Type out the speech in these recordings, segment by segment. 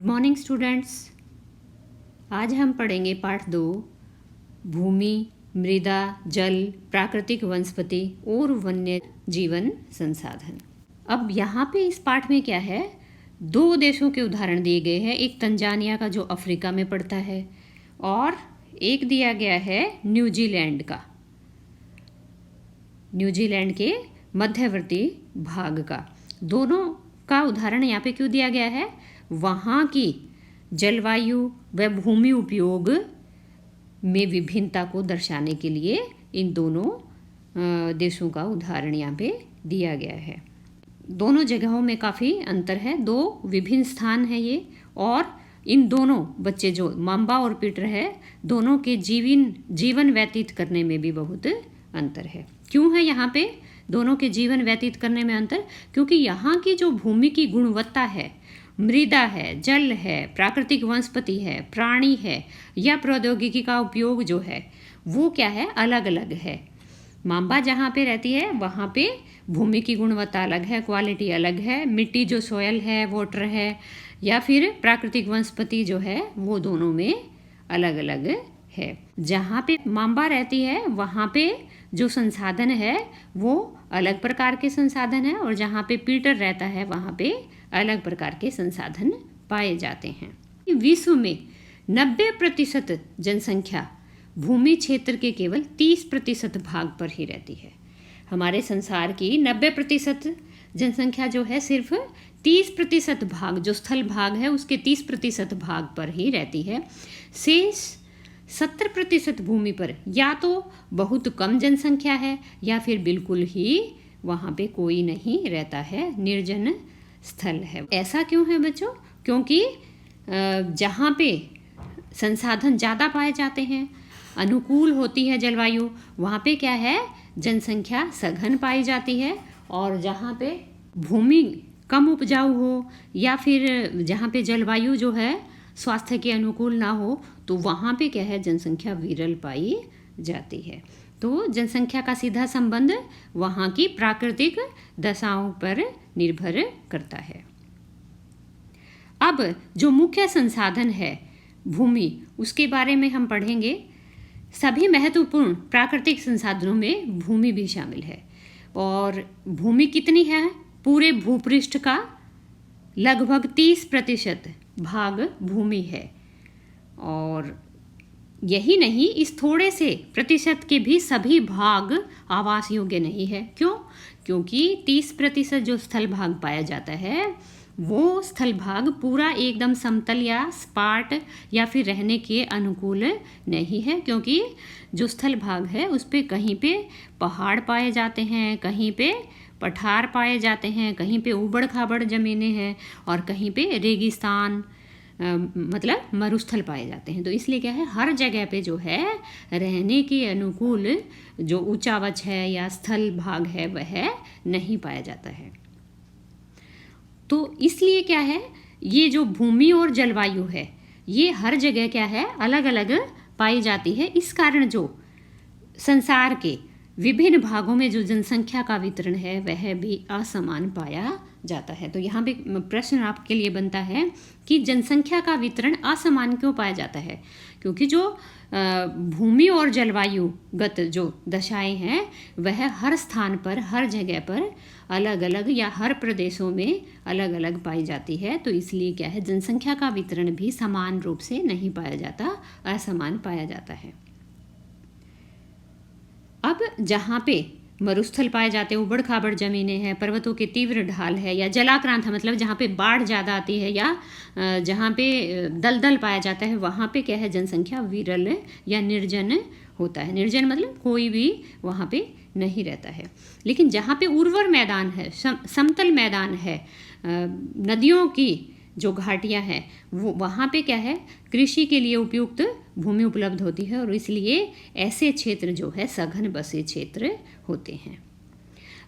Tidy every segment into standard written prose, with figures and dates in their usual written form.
Morning students, आज हम पढ़ेंगे पाठ 2 भूमि, मृदा, जल, प्राकृतिक वनस्पति और वन्य जीवन संसाधन। अब यहाँ पे इस पाठ में क्या है, 2 देशों के उदाहरण दिए गए हैं। एक तंजानिया का जो अफ्रीका में पड़ता है और एक दिया गया है न्यूजीलैंड का, न्यूजीलैंड के मध्यवर्ती भाग का। दोनों का उदाहरण यहाँ पे क्यों दिया गया है, वहाँ की जलवायु व भूमि उपयोग में विभिन्नता को दर्शाने के लिए इन दोनों देशों का उदाहरण यहाँ पे दिया गया है। दोनों जगहों में काफ़ी अंतर है, 2 विभिन्न स्थान है ये, और इन दोनों बच्चे जो माम्बा और पीटर है, दोनों के जीवन व्यतीत करने में भी बहुत अंतर है। क्यों है यहाँ पे दोनों के जीवन व्यतीत करने में अंतर? क्योंकि यहाँ की जो भूमि की गुणवत्ता है, मृदा है, जल है, प्राकृतिक वनस्पति है, प्राणी है या प्रौद्योगिकी का उपयोग जो है वो क्या है, अलग अलग है। माम्बा जहाँ पे रहती है वहाँ पे भूमि की गुणवत्ता अलग है, क्वालिटी अलग है, मिट्टी जो सोयल है, वाटर है, या फिर प्राकृतिक वनस्पति जो है वो दोनों में अलग अलग है। जहाँ पे माम्बा रहती है वहाँ पे जो संसाधन है वो अलग प्रकार के संसाधन है, और जहाँ पे पीटर रहता है वहाँ पे अलग प्रकार के संसाधन पाए जाते हैं। विश्व में 90% जनसंख्या भूमि क्षेत्र के केवल 30% भाग पर ही रहती है। हमारे संसार की 90% जनसंख्या जो है सिर्फ 30% भाग, जो स्थल भाग है उसके 30% भाग पर ही रहती है। शेष 70% भूमि पर या तो बहुत कम जनसंख्या है या फिर बिल्कुल ही वहाँ पे कोई नहीं रहता है, निर्जन स्थल है। ऐसा क्यों है बच्चों? क्योंकि जहाँ पे संसाधन ज़्यादा पाए जाते हैं, अनुकूल होती है जलवायु, वहाँ पे क्या है, जनसंख्या सघन पाई जाती है, और जहाँ पे भूमि कम उपजाऊ हो या फिर जहाँ पे जलवायु जो है स्वास्थ्य के अनुकूल ना हो, तो वहाँ पे क्या है, जनसंख्या विरल पाई जाती है। तो जनसंख्या का सीधा संबंध वहाँ की प्राकृतिक दशाओं पर निर्भर करता है। अब जो मुख्य संसाधन है भूमि, उसके बारे में हम पढ़ेंगे। सभी महत्वपूर्ण प्राकृतिक संसाधनों में भूमि भी शामिल है। और भूमि कितनी है? पूरे भूपृष्ठ का लगभग 30% भाग भूमि है। और यही नहीं, इस थोड़े से प्रतिशत के भी सभी भाग आवास योग्य नहीं है। क्यों? क्योंकि 30% जो स्थल भाग पाया जाता है वो स्थल भाग पूरा एकदम समतल या सपाट या फिर रहने के अनुकूल नहीं है, क्योंकि जो स्थल भाग है उस पे कहीं पे पहाड़ पाए जाते हैं, कहीं पे पठार पाए जाते हैं, कहीं पे ऊबड़ खाबड़ ज़मीनें हैं, और कहीं पे रेगिस्तान मतलब मरुस्थल पाए जाते हैं। तो इसलिए क्या है, हर जगह पे जो है रहने के अनुकूल जो ऊंचावच है या स्थल भाग है वह नहीं पाया जाता है। तो इसलिए क्या है, ये जो भूमि और जलवायु है ये हर जगह क्या है, अलग अलग पाई जाती है। इस कारण जो संसार के विभिन्न भागों में जो जनसंख्या का वितरण है वह भी असमान पाया जाता है। तो यहाँ पे प्रश्न आपके लिए बनता है कि जनसंख्या का वितरण असमान क्यों पाया जाता है? क्योंकि जो भूमि और जलवायुगत जो दशाएं हैं वह हर स्थान पर, हर जगह पर अलग अलग या हर प्रदेशों में अलग अलग पाई जाती है। तो इसलिए क्या है, जनसंख्या का वितरण भी समान रूप से नहीं पाया जाता, असमान पाया जाता है। अब जहाँ पे मरुस्थल पाए जाते हैं, ऊबड़ खाबड़ जमीनें हैं, पर्वतों के तीव्र ढाल है, या जलाक्रांत है मतलब जहाँ पे बाढ़ ज़्यादा आती है, या जहाँ पे दलदल पाया जाता है, वहाँ पे क्या है, जनसंख्या विरल या निर्जन होता है। निर्जन मतलब कोई भी वहाँ पे नहीं रहता है। लेकिन जहाँ पे उर्वर मैदान है, समतल मैदान है, नदियों की जो घाटियाँ हैं वो, वहाँ पे क्या है, कृषि के लिए उपयुक्त भूमि उपलब्ध होती है, और इसलिए ऐसे क्षेत्र जो है सघन बसे क्षेत्र होते हैं।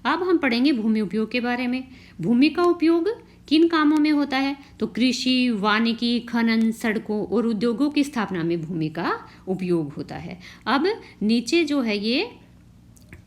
अब हम पढ़ेंगे भूमि उपयोग के बारे में। भूमि का उपयोग किन कामों में होता है? तो कृषि, वानिकी, खनन, सड़कों और उद्योगों की स्थापना में भूमि का उपयोग होता है। अब नीचे जो है ये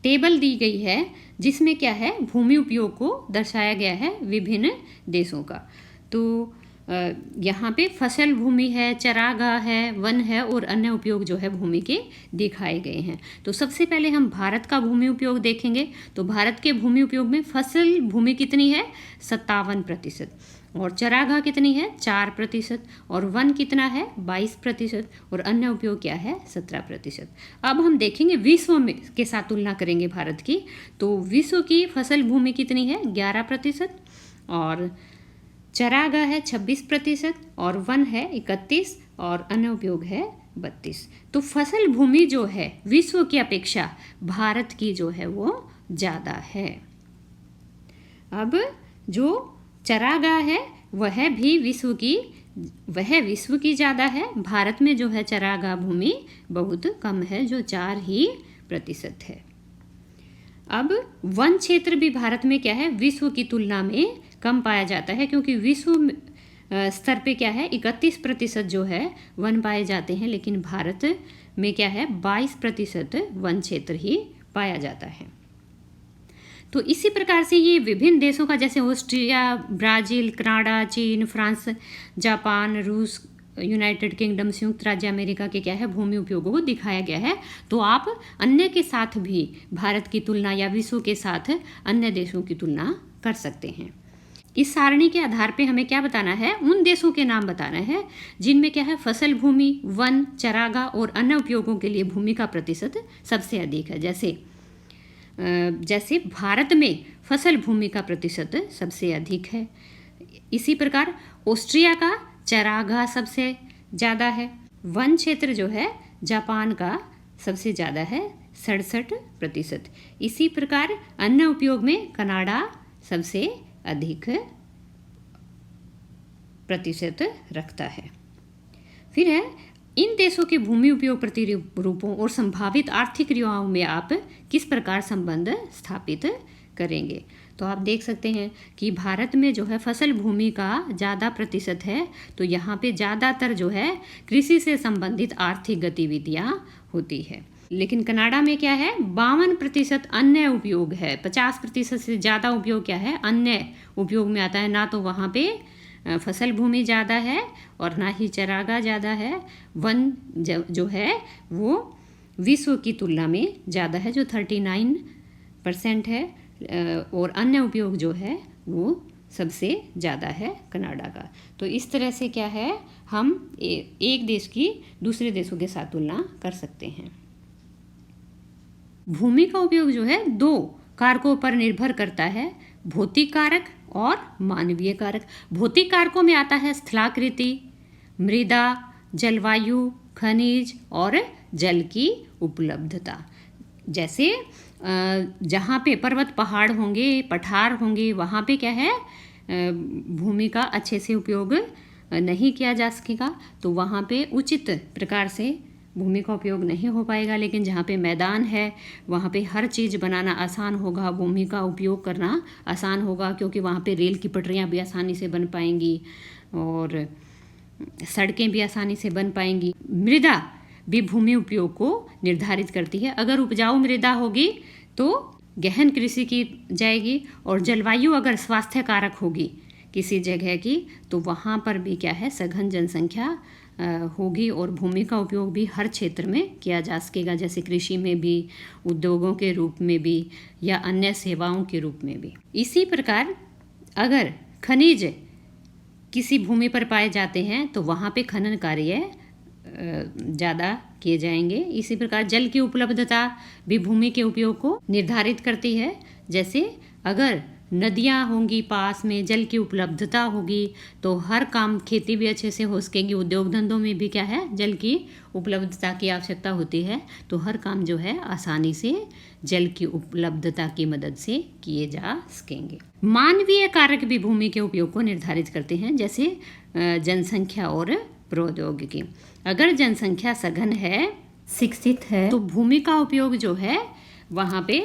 टेबल दी गई है जिसमें क्या है, भूमि उपयोग को दर्शाया गया है विभिन्न देशों का। तो यहाँ पे फसल भूमि है, चरागाह है, वन है और अन्य उपयोग जो है भूमि के दिखाए गए हैं। तो सबसे पहले हम भारत का भूमि उपयोग देखेंगे। तो भारत के भूमि उपयोग में फसल भूमि कितनी है? 57%, और चरागाह कितनी है? 4%, और वन कितना है? 22%, और अन्य उपयोग क्या है? 17%। अब हम देखेंगे विश्व में के साथ तुलना करेंगे भारत की। तो विश्व की फसल भूमि कितनी है? 11%, और चरागाह है 26%, और वन है 31%, और अन्य उपयोग है 32%। तो फसल भूमि जो है विश्व की अपेक्षा भारत की जो है वो ज़्यादा है। अब जो चरागाह है वह विश्व की ज़्यादा है। भारत में जो है चरागाह भूमि बहुत कम है, जो 4% है। अब वन क्षेत्र भी भारत में क्या है? विश्व की तुलना में कम पाया जाता है, क्योंकि विश्व स्तर पे क्या है? 31% जो है वन पाए जाते हैं, लेकिन भारत में क्या है? 22% वन क्षेत्र ही पाया जाता है। तो इसी प्रकार से ये विभिन्न देशों का, जैसे ऑस्ट्रिया, ब्राज़ील, कनाडा, चीन, फ्रांस, जापान, रूस, यूनाइटेड किंगडम, संयुक्त राज्य अमेरिका के क्या है? भूमि उपयोगों को दिखाया गया है। तो आप अन्य के साथ भी भारत की तुलना या विश्व के साथ अन्य देशों की तुलना कर सकते हैं। इस सारणी के आधार पे हमें क्या बताना है? उन देशों के नाम बताना है जिनमें क्या है? फसल भूमि, वन, चरागाह और अन्य उपयोगों के लिए भूमि का प्रतिशत सबसे अधिक है। जैसे भारत में फसल भूमि का प्रतिशत सबसे अधिक है। इसी प्रकार ऑस्ट्रिया का चरागाह सबसे ज़्यादा है। वन क्षेत्र जो है जापान का सबसे ज़्यादा है 67%। इसी प्रकार अन्य उपयोग में कनाडा सबसे अधिक प्रतिशत रखता है। फिर है इन देशों के भूमि उपयोग प्रतिरूपों और संभावित आर्थिक क्रियाओं में आप किस प्रकार संबंध स्थापित करेंगे। तो आप देख सकते हैं कि भारत में जो है फसल भूमि का ज़्यादा प्रतिशत है, तो यहाँ पे ज़्यादातर जो है कृषि से संबंधित आर्थिक गतिविधियाँ होती है। लेकिन कनाडा में क्या है? 52% अन्य उपयोग है। 50% से ज़्यादा उपयोग क्या है? अन्य उपयोग में आता है। ना तो वहाँ पे फसल भूमि ज़्यादा है और ना ही चरागाह ज़्यादा है। वन जो है वो विश्व की तुलना में ज़्यादा है, जो 39% है, और अन्य उपयोग जो है वो सबसे ज़्यादा है कनाडा का। तो इस तरह से क्या है? हम एक देश की दूसरे देशों के साथ तुलना कर सकते हैं। भूमि का उपयोग जो है 2 कारकों पर निर्भर करता है, भौतिक कारक और मानवीय कारक। भौतिक कारकों में आता है स्थलाकृति, मृदा, जलवायु, खनिज और जल की उपलब्धता। जैसे जहाँ पे पर्वत पहाड़ होंगे, पठार होंगे, वहाँ पे क्या है? भूमि का अच्छे से उपयोग नहीं किया जा सकेगा, तो वहाँ पे उचित प्रकार से भूमि का उपयोग नहीं हो पाएगा। लेकिन जहाँ पे मैदान है वहाँ पे हर चीज़ बनाना आसान होगा, भूमि का उपयोग करना आसान होगा, क्योंकि वहाँ पे रेल की पटरियाँ भी आसानी से बन पाएंगी और सड़कें भी आसानी से बन पाएंगी। मृदा भी भूमि उपयोग को निर्धारित करती है। अगर उपजाऊ मृदा होगी तो गहन कृषि की जाएगी, और जलवायु अगर स्वास्थ्य कारक होगी किसी जगह की, तो वहाँ पर भी क्या है? सघन जनसंख्या होगी और भूमि का उपयोग भी हर क्षेत्र में किया जा सकेगा, जैसे कृषि में भी, उद्योगों के रूप में भी, या अन्य सेवाओं के रूप में भी। इसी प्रकार अगर खनिज किसी भूमि पर पाए जाते हैं तो वहाँ पे खनन कार्य ज़्यादा किए जाएंगे। इसी प्रकार जल की उपलब्धता भी भूमि के उपयोग को निर्धारित करती है। जैसे अगर नदियाँ होंगी पास में, जल की उपलब्धता होगी, तो हर काम, खेती भी अच्छे से हो सकेगी। उद्योग धंधों में भी क्या है? जल की उपलब्धता की आवश्यकता होती है, तो हर काम जो है आसानी से जल की उपलब्धता की मदद से किए जा सकेंगे। मानवीय कारक भी भूमि के उपयोग को निर्धारित करते हैं, जैसे जनसंख्या और प्रौद्योगिकी। अगर जनसंख्या सघन है, शिक्षित है, तो भूमि का उपयोग जो है वहाँ पे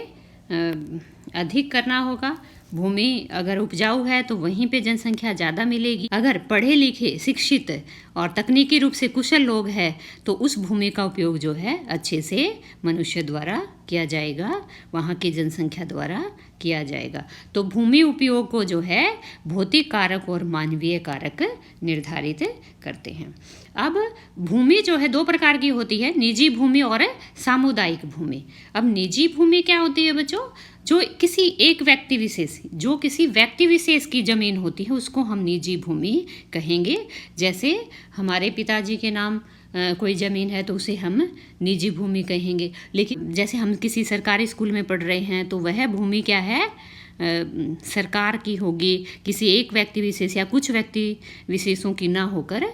अधिक करना होगा। भूमि अगर उपजाऊ है तो वहीं पे जनसंख्या ज़्यादा मिलेगी। अगर पढ़े लिखे, शिक्षित और तकनीकी रूप से कुशल लोग हैं तो उस भूमि का उपयोग जो है अच्छे से मनुष्य द्वारा किया जाएगा, वहाँ की जनसंख्या द्वारा किया जाएगा। तो भूमि उपयोग को जो है भौतिक कारक और मानवीय कारक निर्धारित करते हैं। अब भूमि जो है दो प्रकार की होती है, निजी भूमि और सामुदायिक भूमि। अब निजी भूमि क्या होती है बच्चों? जो किसी एक व्यक्ति विशेष, जो किसी व्यक्ति विशेष की जमीन होती है उसको हम निजी भूमि कहेंगे। जैसे हमारे पिताजी के नाम कोई ज़मीन है तो उसे हम निजी भूमि कहेंगे। लेकिन जैसे हम किसी सरकारी स्कूल में पढ़ रहे हैं तो वह भूमि क्या है, सरकार की होगी, किसी एक व्यक्ति विशेष या कुछ व्यक्ति विशेषों की ना होकर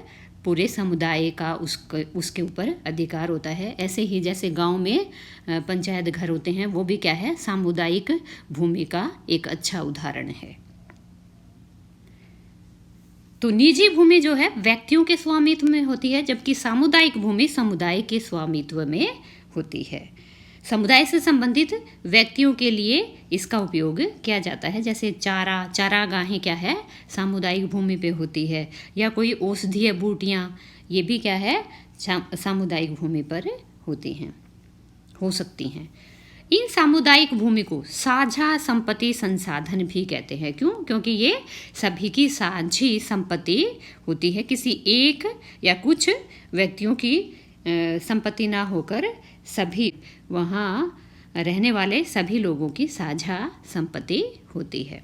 पूरे समुदाय का उसके ऊपर अधिकार होता है। ऐसे ही जैसे गांव में पंचायत घर होते हैं, वो भी क्या है, सामुदायिक भूमि का एक अच्छा उदाहरण है। तो निजी भूमि जो है व्यक्तियों के स्वामित्व में होती है, जबकि सामुदायिक भूमि समुदाय के स्वामित्व में होती है। समुदाय से संबंधित व्यक्तियों के लिए इसका उपयोग किया जाता है। जैसे चारागाहें क्या है, सामुदायिक भूमि पे होती है, या कोई औषधीय बूटियाँ, ये भी क्या है, सामुदायिक भूमि पर होती हैं, हो सकती हैं। इन सामुदायिक भूमि को साझा संपत्ति संसाधन भी कहते हैं। क्यों? क्योंकि ये सभी की साझी संपत्ति होती है, किसी एक या कुछ व्यक्तियों की संपत्ति ना होकर सभी वहाँ रहने वाले सभी लोगों की साझा संपत्ति होती है।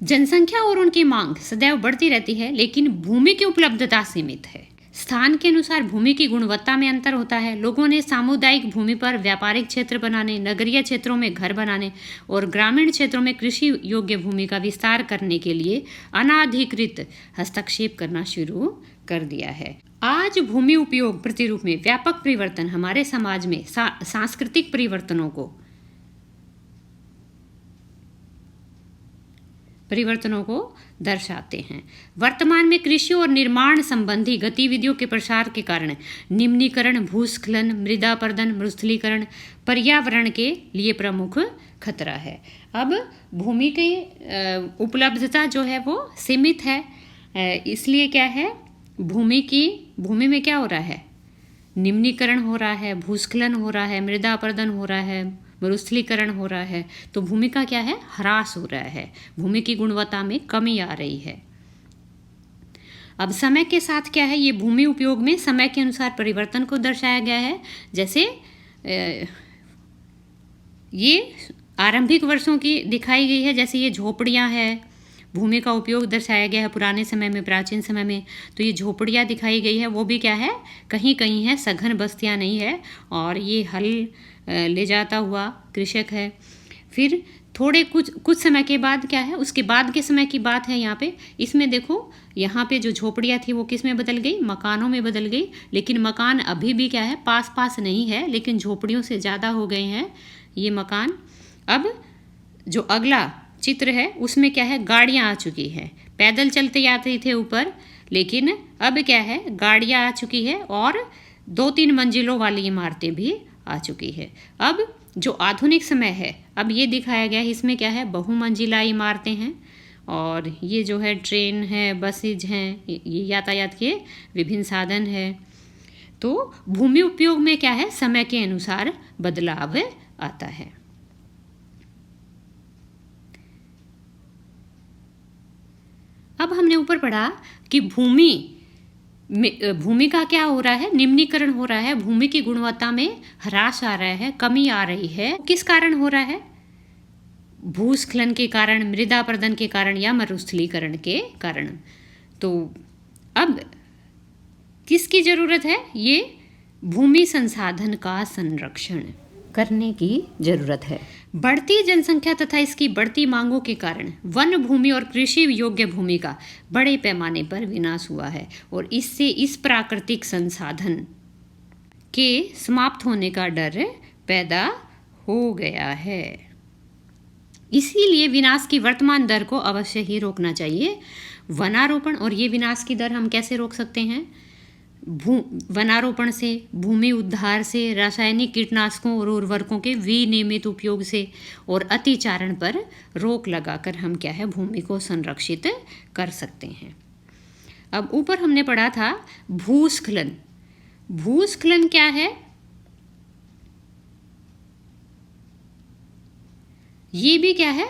जनसंख्या और उनकी मांग सदैव बढ़ती रहती है, लेकिन भूमि की उपलब्धता सीमित है। स्थान के अनुसार भूमि की गुणवत्ता में अंतर होता है। लोगों ने सामुदायिक भूमि पर व्यापारिक क्षेत्र बनाने, नगरीय क्षेत्रों में घर बनाने और ग्रामीण क्षेत्रों में कृषि योग्य भूमि का विस्तार करने के लिए अनाधिकृत हस्तक्षेप करना शुरू कर दिया है। आज भूमि उपयोग प्रतिरूप में व्यापक परिवर्तन हमारे समाज में सांस्कृतिक परिवर्तनों को दर्शाते हैं। वर्तमान में कृषि और निर्माण संबंधी गतिविधियों के प्रसार के कारण निम्नीकरण, भूस्खलन, मृदापर्दन, मरुस्थलीकरण पर्यावरण के लिए प्रमुख खतरा है। अब भूमि की उपलब्धता जो है वो सीमित है, इसलिए क्या है, भूमि में क्या हो रहा है, निम्नीकरण हो रहा है, भूस्खलन हो रहा है, मृदापर्दन हो रहा है, मरुस्थलीकरण हो रहा है। तो भूमि का क्या है, ह्रास हो रहा है, भूमि की गुणवत्ता में कमी आ रही है। अब समय के साथ क्या है, ये भूमि उपयोग में समय के अनुसार परिवर्तन को दर्शाया गया है। जैसे ये आरंभिक वर्षों की दिखाई गई है, जैसे ये झोपड़ियाँ हैं, भूमि का उपयोग दर्शाया गया है पुराने समय में, प्राचीन समय में। तो ये झोपड़ियाँ दिखाई गई है, वो भी क्या है, कहीं कहीं है, सघन बस्तियाँ नहीं है। और ये हल ले जाता हुआ कृषक है। फिर थोड़े कुछ समय के बाद क्या है, उसके बाद के समय की बात है यहाँ पे। इसमें देखो, यहाँ पे जो झोपड़ियाँ थी वो किस में बदल गई, मकानों में बदल गई। लेकिन मकान अभी भी क्या है, पास पास नहीं है, लेकिन झोपड़ियों से ज़्यादा हो गए हैं ये मकान। अब जो अगला चित्र है उसमें क्या है, गाड़ियाँ आ चुकी हैं। पैदल चलते जाते थे ऊपर, लेकिन अब क्या है, गाड़ियाँ आ चुकी है और 2-3 मंजिलों वाली इमारतें भी आ चुकी है। अब जो आधुनिक समय है, अब ये दिखाया गया है, इसमें क्या है, बहुमंजिला इमारतें हैं। और ये जो है ट्रेन है, बसेज हैं, ये यातायात के विभिन्न साधन है। तो भूमि उपयोग में क्या है, समय के अनुसार बदलाव आता है। अब हमने ऊपर पढ़ा कि भूमि का क्या हो रहा है, निम्नीकरण हो रहा है, भूमि की गुणवत्ता में ह्रास आ रहा है, कमी आ रही है। किस कारण हो रहा है, भूस्खलन के कारण, मृदापर्दन के कारण या मरुस्थलीकरण के कारण। तो अब किसकी जरूरत है, ये भूमि संसाधन का संरक्षण करने की जरूरत है। बढ़ती जनसंख्या तथा इसकी बढ़ती मांगों के कारण वन भूमि और कृषि योग्य भूमि का बड़े पैमाने पर विनाश हुआ है और इससे इस प्राकृतिक संसाधन के समाप्त होने का डर पैदा हो गया है। इसीलिए विनाश की वर्तमान दर को अवश्य ही रोकना चाहिए। वनारोपण, और ये विनाश की दर हम कैसे रोक सकते हैं, वनारोपण से, भूमि उद्धार से, रासायनिक कीटनाशकों और उर्वरकों के विनियमित उपयोग से और अतिचारण पर रोक लगाकर हम क्या है, भूमि को संरक्षित कर सकते हैं। अब ऊपर हमने पढ़ा था भूस्खलन। भूस्खलन क्या है, ये भी क्या है,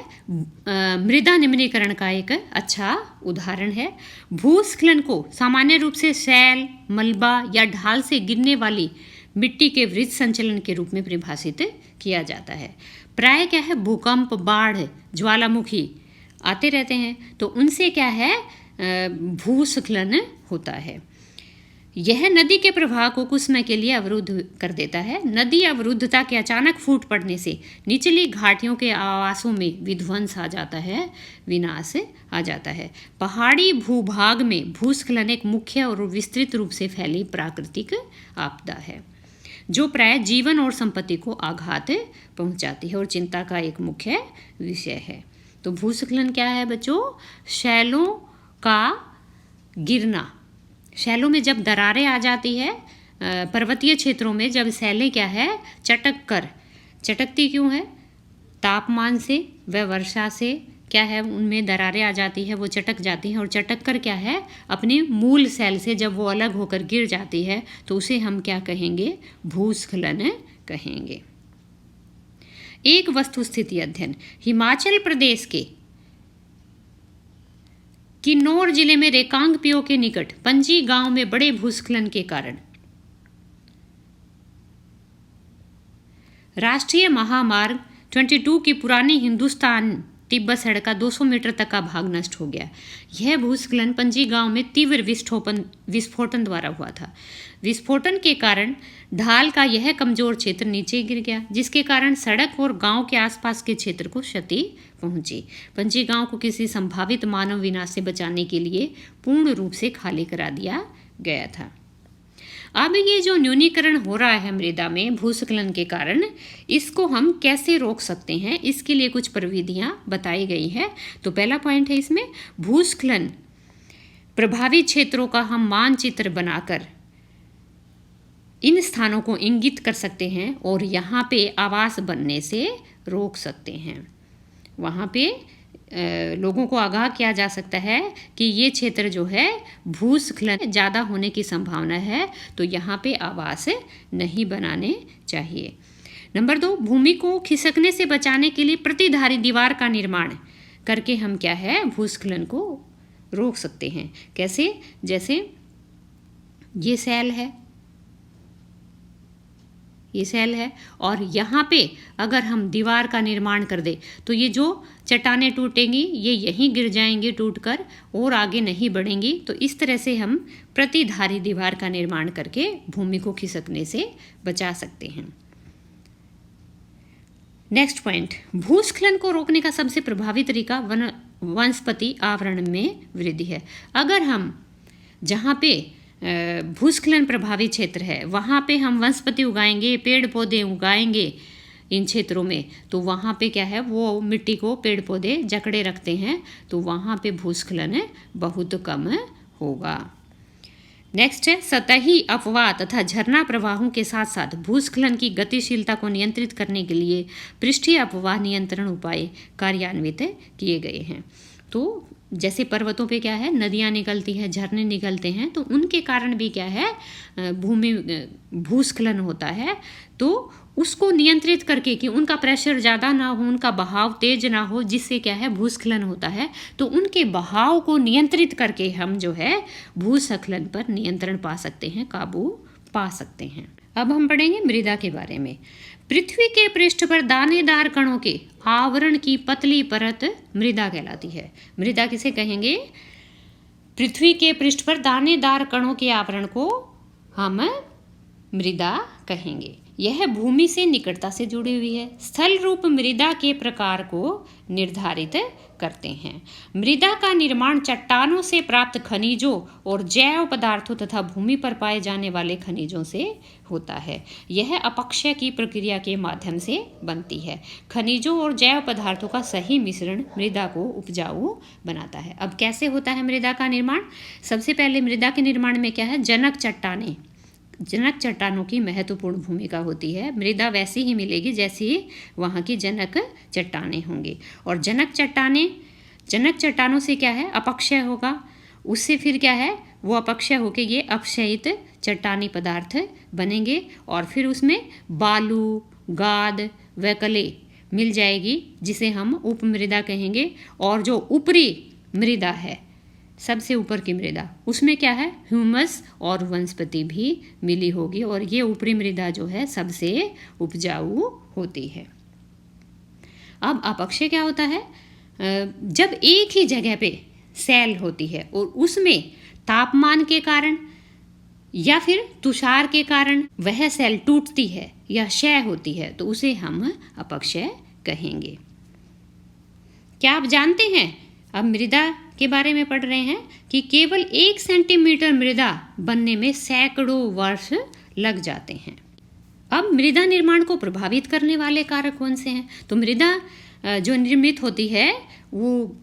मृदा निम्नीकरण का एक अच्छा उदाहरण है। भूस्खलन को सामान्य रूप से शैल, मलबा या ढाल से गिरने वाली मिट्टी के वृत्त संचलन के रूप में परिभाषित किया जाता है। प्राय क्या है, भूकंप, बाढ़, ज्वालामुखी आते रहते हैं, तो उनसे क्या है, भूस्खलन होता है। यह नदी के प्रवाह को कुछ समय के लिए अवरुद्ध कर देता है। नदी अवरुद्धता के अचानक फूट पड़ने से निचली घाटियों के आवासों में विध्वंस आ जाता है, विनाश आ जाता है। पहाड़ी भूभाग में भूस्खलन एक मुख्य और विस्तृत रूप से फैली प्राकृतिक आपदा है जो प्राय जीवन और संपत्ति को आघात पहुंचाती है और चिंता का एक मुख्य विषय है। तो भूस्खलन क्या है बच्चों, शैलों का गिरना। शैलों में जब दरारें आ जाती है, पर्वतीय क्षेत्रों में जब शैलें क्या है, चटकती क्यों है, तापमान से व वर्षा से क्या है, उनमें दरारें आ जाती है, वो चटक जाती हैं और चटक कर क्या है, अपने मूल शैल से जब वो अलग होकर गिर जाती है तो उसे हम क्या कहेंगे, भूस्खलन कहेंगे। एक वस्तुस्थिति अध्ययन। हिमाचल प्रदेश के किन्नौर जिले में रेकांगपिओ के निकट पंजी गांव में बड़े भूस्खलन के कारण राष्ट्रीय महामार्ग 22 की पुरानी हिंदुस्तान तिब्बत सड़क का 200 मीटर तक का भाग नष्ट हो गया। यह भूस्खलन पंजी गांव में तीव्र विस्फोटन द्वारा हुआ था। विस्फोटन के कारण ढाल का यह कमजोर क्षेत्र नीचे गिर गया, जिसके कारण सड़क और गांव के आसपास के क्षेत्र को क्षति पहुंची। पंजी गांव को किसी संभावित मानव विनाश से बचाने के लिए पूर्ण रूप से खाली करा दिया गया था। अब ये जो न्यूनीकरण हो रहा है मृदा में भूस्खलन के कारण, इसको हम कैसे रोक सकते हैं, इसके लिए कुछ प्रविधियां बताई गई है। तो पहला पॉइंट है इसमें, भूस्खलन प्रभावित क्षेत्रों का हम मानचित्र बनाकर इन स्थानों को इंगित कर सकते हैं और यहाँ पे आवास बनने से रोक सकते हैं। वहाँ पे लोगों को आगाह किया जा सकता है कि ये क्षेत्र जो है भूस्खलन ज़्यादा होने की संभावना है, तो यहाँ पे आवास नहीं बनाने चाहिए। नंबर 2, भूमि को खिसकने से बचाने के लिए प्रतिधारी दीवार का निर्माण करके हम क्या है, भूस्खलन को रोक सकते हैं। कैसे, जैसे ये सेल है और यहाँ पे अगर हम दीवार का निर्माण कर दे तो ये जो चट्टानें टूटेंगी ये यहीं गिर जाएंगी टूटकर और आगे नहीं बढ़ेंगी। तो इस तरह से हम प्रतिधारी दीवार का निर्माण करके भूमि को खिसकने से बचा सकते हैं। नेक्स्ट पॉइंट, भूस्खलन को रोकने का सबसे प्रभावी तरीका वनस्पति आवरण में वृद्धि है। अगर हम जहाँ पे भूस्खलन प्रभावित क्षेत्र है वहाँ पे हम वनस्पति उगाएंगे, पेड़ पौधे उगाएंगे इन क्षेत्रों में, तो वहाँ पे क्या है, वो मिट्टी को पेड़ पौधे जकड़े रखते हैं, तो वहाँ पे भूस्खलन बहुत कम होगा। नेक्स्ट है, सतही अपवाह तथा झरना प्रवाहों के साथ साथ भूस्खलन की गतिशीलता को नियंत्रित करने के लिए पृष्ठीय अपवाह नियंत्रण उपाय कार्यान्वित किए गए हैं। तो जैसे पर्वतों पे क्या है, नदियाँ निकलती है, झरने निकलते हैं, तो उनके कारण भी क्या है, भूस्खलन होता है। तो उसको नियंत्रित करके कि उनका प्रेशर ज़्यादा ना हो, उनका बहाव तेज ना हो, जिससे क्या है भूस्खलन होता है, तो उनके बहाव को नियंत्रित करके हम जो है भूस्खलन पर नियंत्रण पा सकते हैं, काबू पा सकते हैं। अब हम पढ़ेंगे मृदा के बारे में। पृथ्वी के पृष्ठ पर दानेदार कणों के आवरण की पतली परत मृदा कहलाती है। मृदा किसे कहेंगे? पृथ्वी के पृष्ठ पर दानेदार कणों के आवरण को हम मृदा कहेंगे। यह भूमि से निकटता से जुड़ी हुई है। स्थल रूप मृदा के प्रकार को निर्धारित करते हैं। मृदा का निर्माण चट्टानों से प्राप्त खनिजों और जैव पदार्थों तथा भूमि पर पाए जाने वाले खनिजों से होता है। यह अपक्षय की प्रक्रिया के माध्यम से बनती है। खनिजों और जैव पदार्थों का सही मिश्रण मृदा को उपजाऊ बनाता है। अब कैसे होता है मृदा का निर्माण? सबसे पहले मृदा के निर्माण में क्या है, जनक चट्टानों की महत्वपूर्ण भूमिका होती है। मृदा वैसी ही मिलेगी जैसी वहाँ की जनक चट्टानें होंगी, और जनक चट्टानों से क्या है, अपक्षय होगा। उससे फिर क्या है, वो अपक्षय होके ये अपक्षयित चट्टानी पदार्थ बनेंगे, और फिर उसमें बालू, गाद व कले मिल जाएगी, जिसे हम उपमृदा कहेंगे। और जो ऊपरी मृदा है, सबसे ऊपर की मृदा, उसमें क्या है, ह्यूमस और वनस्पति भी मिली होगी, और ये ऊपरी मृदा जो है सबसे उपजाऊ होती है। अब अपक्षय क्या होता है, जब एक ही जगह पे सेल होती है और उसमें तापमान के कारण या फिर तुषार के कारण वह सेल टूटती है या क्षय होती है, तो उसे हम अपक्षय कहेंगे। क्या आप जानते हैं, अब मृदा के बारे में पढ़ रहे हैं कि केवल 1 सेंटीमीटर मृदा बनने में सैकड़ों वर्ष लग जाते हैं। अब मृदा निर्माण को प्रभावित करने वाले कारक कौन से हैं? तो मृदा जो निर्मित होती है वो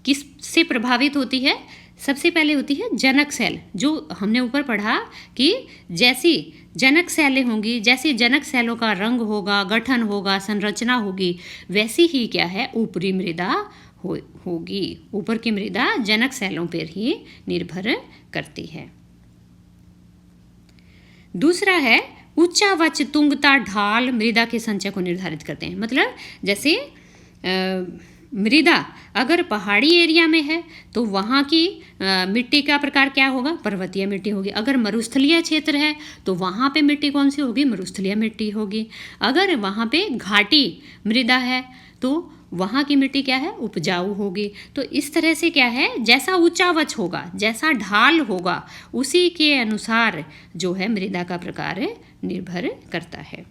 किस से प्रभावित होती है? सबसे पहले होती है जनक सेल, जो हमने ऊपर पढ़ा कि जैसी जनक सेलें होंगी, जैसे जनक सेलों का रंग होगा, गठन होगा, संरचना होगी, वैसी ही क्या है, ऊपरी मृदा होगी। ऊपर की मृदा जनक सेलों पर ही निर्भर करती है। दूसरा है उच्चावच, तुंगता, ढाल मृदा के संचय को निर्धारित करते हैं। मतलब जैसे मृदा अगर पहाड़ी एरिया में है तो वहाँ की मिट्टी का प्रकार क्या होगा, पर्वतीय मिट्टी होगी। अगर मरुस्थलीय क्षेत्र है तो वहाँ पे मिट्टी कौन सी होगी, मरुस्थलीय मिट्टी होगी। अगर वहाँ पे घाटी मृदा है तो वहाँ की मिट्टी क्या है, उपजाऊ होगी। तो इस तरह से क्या है, जैसा ऊंचावच होगा, जैसा ढाल होगा, उसी के अनुसार जो है मृदा का प्रकार निर्भर करता है।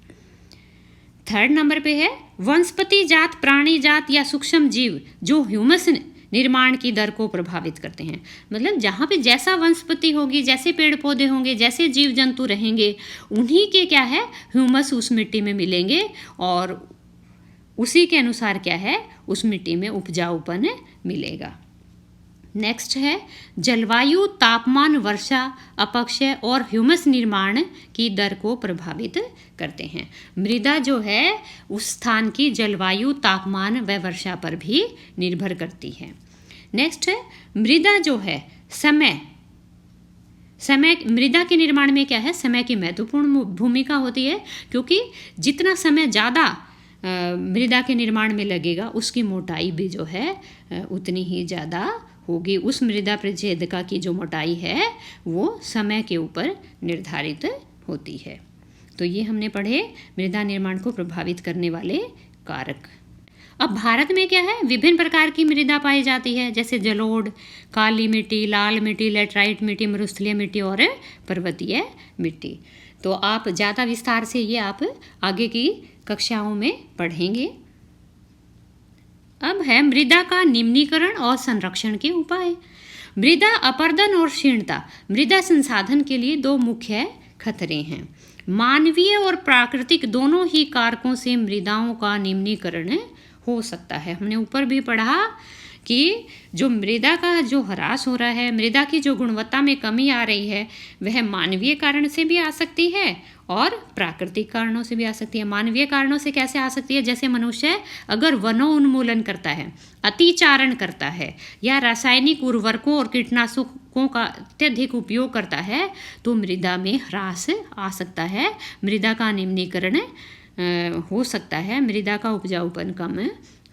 3rd नंबर पे है वनस्पति जात, प्राणी जात या सूक्ष्म जीव जो ह्यूमस निर्माण की दर को प्रभावित करते हैं। मतलब जहाँ पे जैसा वनस्पति होगी, जैसे पेड़ पौधे होंगे, जैसे जीव जंतु रहेंगे, उन्हीं के क्या है, ह्यूमस उस मिट्टी में मिलेंगे और उसी के अनुसार क्या है, उस मिट्टी में उपजाऊपन मिलेगा। नेक्स्ट है जलवायु, तापमान, वर्षा, अपक्षय और ह्यूमस निर्माण की दर को प्रभावित करते हैं। मृदा जो है उस स्थान की जलवायु, तापमान व वर्षा पर भी निर्भर करती है। नेक्स्ट है मृदा जो है समय मृदा के निर्माण में क्या है, समय की महत्वपूर्ण भूमिका होती है, क्योंकि जितना समय ज़्यादा मृदा के निर्माण में लगेगा उसकी मोटाई भी जो है उतनी ही ज़्यादा होगी। उस मृदा प्रतिछेदिका की जो मोटाई है वो समय के ऊपर निर्धारित होती है। तो ये हमने पढ़े मृदा निर्माण को प्रभावित करने वाले कारक। अब भारत में क्या है, विभिन्न प्रकार की मृदा पाई जाती है, जैसे जलोढ़, काली मिट्टी, लाल मिट्टी, लेटराइट मिट्टी, मरुस्थलीय मिट्टी और पर्वतीय मिट्टी। तो आप ज़्यादा विस्तार से ये आप आगे की कक्षाओं में पढ़ेंगे। अब है मृदा का निम्नीकरण और संरक्षण के उपाय। मृदा अपरदन और क्षीणता मृदा संसाधन के लिए 2 मुख्य खतरे हैं। मानवीय और प्राकृतिक दोनों ही कारकों से मृदाओं का निम्नीकरण हो सकता है। हमने ऊपर भी पढ़ा कि जो मृदा का जो ह्रास हो रहा है, मृदा की जो गुणवत्ता में कमी आ रही है, वह मानवीय कारण से भी आ सकती है और प्राकृतिक कारणों से भी आ सकती है। मानवीय कारणों से कैसे आ सकती है, जैसे मनुष्य अगर वनोन्मूलन करता है, अतिचारण करता है या रासायनिक उर्वरकों और कीटनाशकों का अत्यधिक उपयोग करता है तो मृदा में ह्रास आ सकता है, मृदा का निम्नीकरण हो सकता है, मृदा का उपजाऊपन कम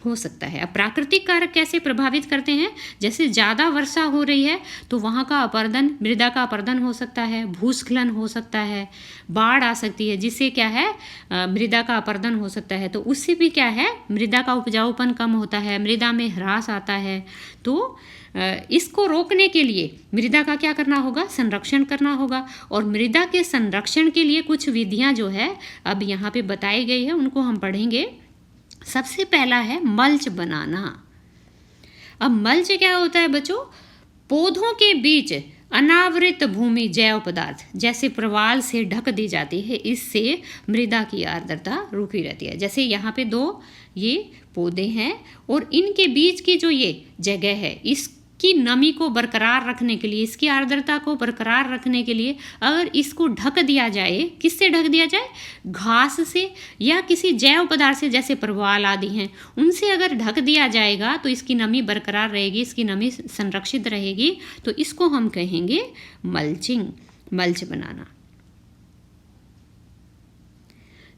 हो सकता है। अब प्राकृतिक कारक कैसे प्रभावित करते हैं, जैसे ज़्यादा वर्षा हो रही है तो वहाँ का अपरदन, मृदा का अपरदन हो सकता है, भूस्खलन हो सकता है, बाढ़ आ सकती है, जिससे क्या है मृदा का अपरदन हो सकता है। तो उससे भी क्या है मृदा का उपजाऊपन कम होता है, मृदा में ह्रास आता है। तो इसको रोकने के लिए मृदा का क्या करना होगा, संरक्षण करना होगा। और मृदा के संरक्षण के लिए कुछ विधियाँ जो है अब यहाँ पे बताई गई है, उनको हम पढ़ेंगे। सबसे पहला है मल्च बनाना। अब मल्च क्या होता है बच्चों, पौधों के बीच अनावृत भूमि जैव पदार्थ जैसे प्रवाल से ढक दी जाती है, इससे मृदा की आर्द्रता रुकी रहती है। जैसे यहाँ पे 2 ये पौधे हैं और इनके बीच की जो ये जगह है, इसकी नमी को बरकरार रखने के लिए, इसकी आर्द्रता को बरकरार रखने के लिए अगर इसको ढक दिया जाए, किससे ढक दिया जाए, घास से या किसी जैव पदार्थ से, जैसे प्रवाल आदि हैं, उनसे अगर ढक दिया जाएगा तो इसकी नमी बरकरार रहेगी, इसकी नमी संरक्षित रहेगी। तो इसको हम कहेंगे मल्चिंग, मल्च बनाना।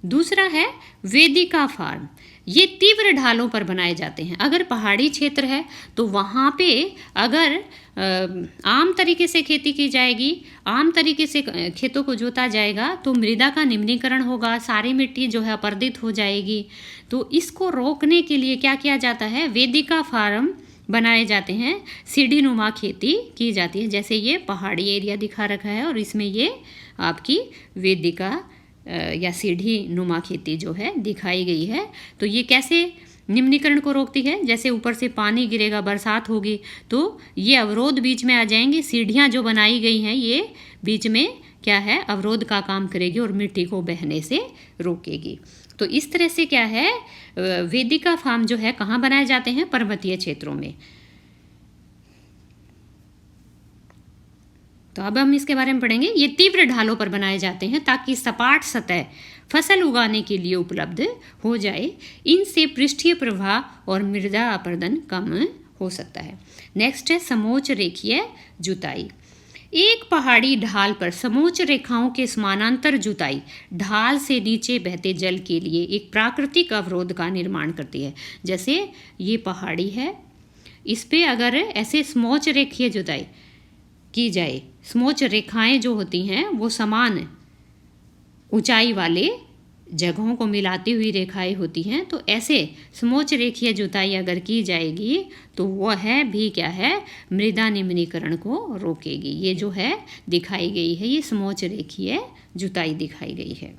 दूसरा है वेदिका फार्म। ये तीव्र ढालों पर बनाए जाते हैं। अगर पहाड़ी क्षेत्र है तो वहाँ पे अगर आम तरीके से खेती की जाएगी, आम तरीके से खेतों को जोता जाएगा तो मृदा का निम्नीकरण होगा, सारी मिट्टी जो है अपरदित हो जाएगी। तो इसको रोकने के लिए क्या किया जाता है, वेदिका फार्म बनाए जाते हैं, सीढ़ी नुमा खेती की जाती है। जैसे ये पहाड़ी एरिया दिखा रखा है और इसमें ये आपकी वेदिका या सीढ़ी नुमा खेती जो है दिखाई गई है। तो ये कैसे निम्नीकरण को रोकती है, जैसे ऊपर से पानी गिरेगा, बरसात होगी तो ये अवरोध बीच में आ जाएंगे, सीढ़ियाँ जो बनाई गई हैं ये बीच में क्या है अवरोध का काम करेगी और मिट्टी को बहने से रोकेगी। तो इस तरह से क्या है वेदिका फार्म जो है कहाँ बनाए जाते हैं, पर्वतीय क्षेत्रों में। तो अब हम इसके बारे में पढ़ेंगे। ये तीव्र ढालों पर बनाए जाते हैं ताकि सपाट सतह फसल उगाने के लिए उपलब्ध हो जाए। इनसे पृष्ठीय प्रवाह और मृदा अपरदन कम हो सकता है। नेक्स्ट है समोच्च रेखीय जुताई। एक पहाड़ी ढाल पर समोच्च रेखाओं के समानांतर जुताई ढाल से नीचे बहते जल के लिए एक प्राकृतिक अवरोध का निर्माण करती है। जैसे ये पहाड़ी है, इस पे अगर ऐसे समोच्च रेखीय जुताई की जाए, समोच्च रेखाएं जो होती हैं वो समान ऊंचाई वाले जगहों को मिलाती हुई रेखाएं होती हैं, तो ऐसे समोच्च रेखीय जुताई अगर की जाएगी तो वह भी क्या है मृदा निम्नीकरण को रोकेगी। ये जो है दिखाई गई है, ये समोच्च रेखीय जुताई दिखाई गई है।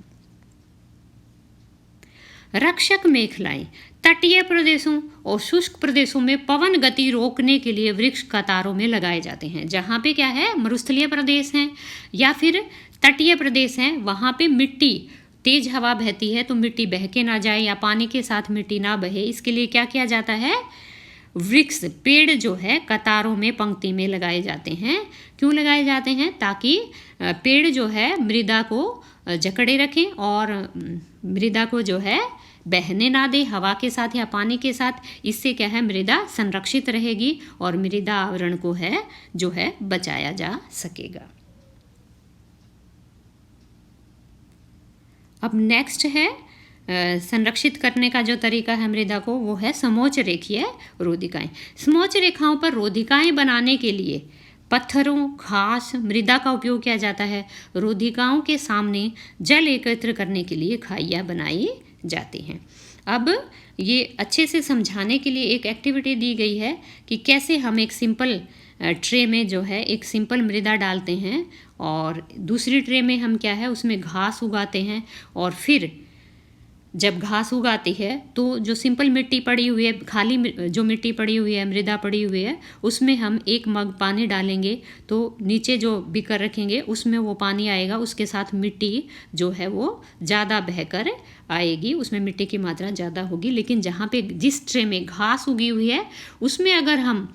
रक्षक मेखलाएं तटीय प्रदेशों और शुष्क प्रदेशों में पवन गति रोकने के लिए वृक्ष कतारों में लगाए जाते हैं। जहाँ पे क्या है मरुस्थलीय प्रदेश हैं या फिर तटीय प्रदेश हैं, वहाँ पे मिट्टी तेज हवा बहती है तो मिट्टी बह के ना जाए या पानी के साथ मिट्टी ना बहे, इसके लिए क्या किया जाता है, वृक्ष पेड़ जो है कतारों में पंक्ति में लगाए जाते हैं। क्यों लगाए जाते हैं, ताकि पेड़ जो है मृदा को जकड़े रखें और मृदा को जो है बहने ना दे हवा के साथ या पानी के साथ। इससे क्या है मृदा संरक्षित रहेगी और मृदा आवरण को है जो है बचाया जा सकेगा। अब नेक्स्ट है संरक्षित करने का जो तरीका है मृदा को, वो है समोच्च रेखीय रोधिकाएं। समोच्च रेखाओं पर रोधिकाएं बनाने के लिए पत्थरों, घास, मृदा का उपयोग किया जाता है। रोधिकाओं के सामने जल एकत्र करने के लिए खाइयाँ बनाई जाती हैं। अब ये अच्छे से समझाने के लिए एक एक्टिविटी दी गई है कि कैसे हम एक सिंपल ट्रे में जो है एक सिंपल मृदा डालते हैं और दूसरी ट्रे में हम क्या है उसमें घास उगाते हैं, और फिर जब घास उगाती है तो जो सिंपल मिट्टी पड़ी हुई है, खाली जो मिट्टी पड़ी हुई है, मृदा पड़ी हुई है, उसमें हम एक मग पानी डालेंगे तो नीचे जो बीकर रखेंगे उसमें वो पानी आएगा, उसके साथ मिट्टी जो है वो ज़्यादा बहकर आएगी, उसमें मिट्टी की मात्रा ज़्यादा होगी। लेकिन जहाँ पे जिस ट्रे में घास उगी हुई है उसमें अगर हम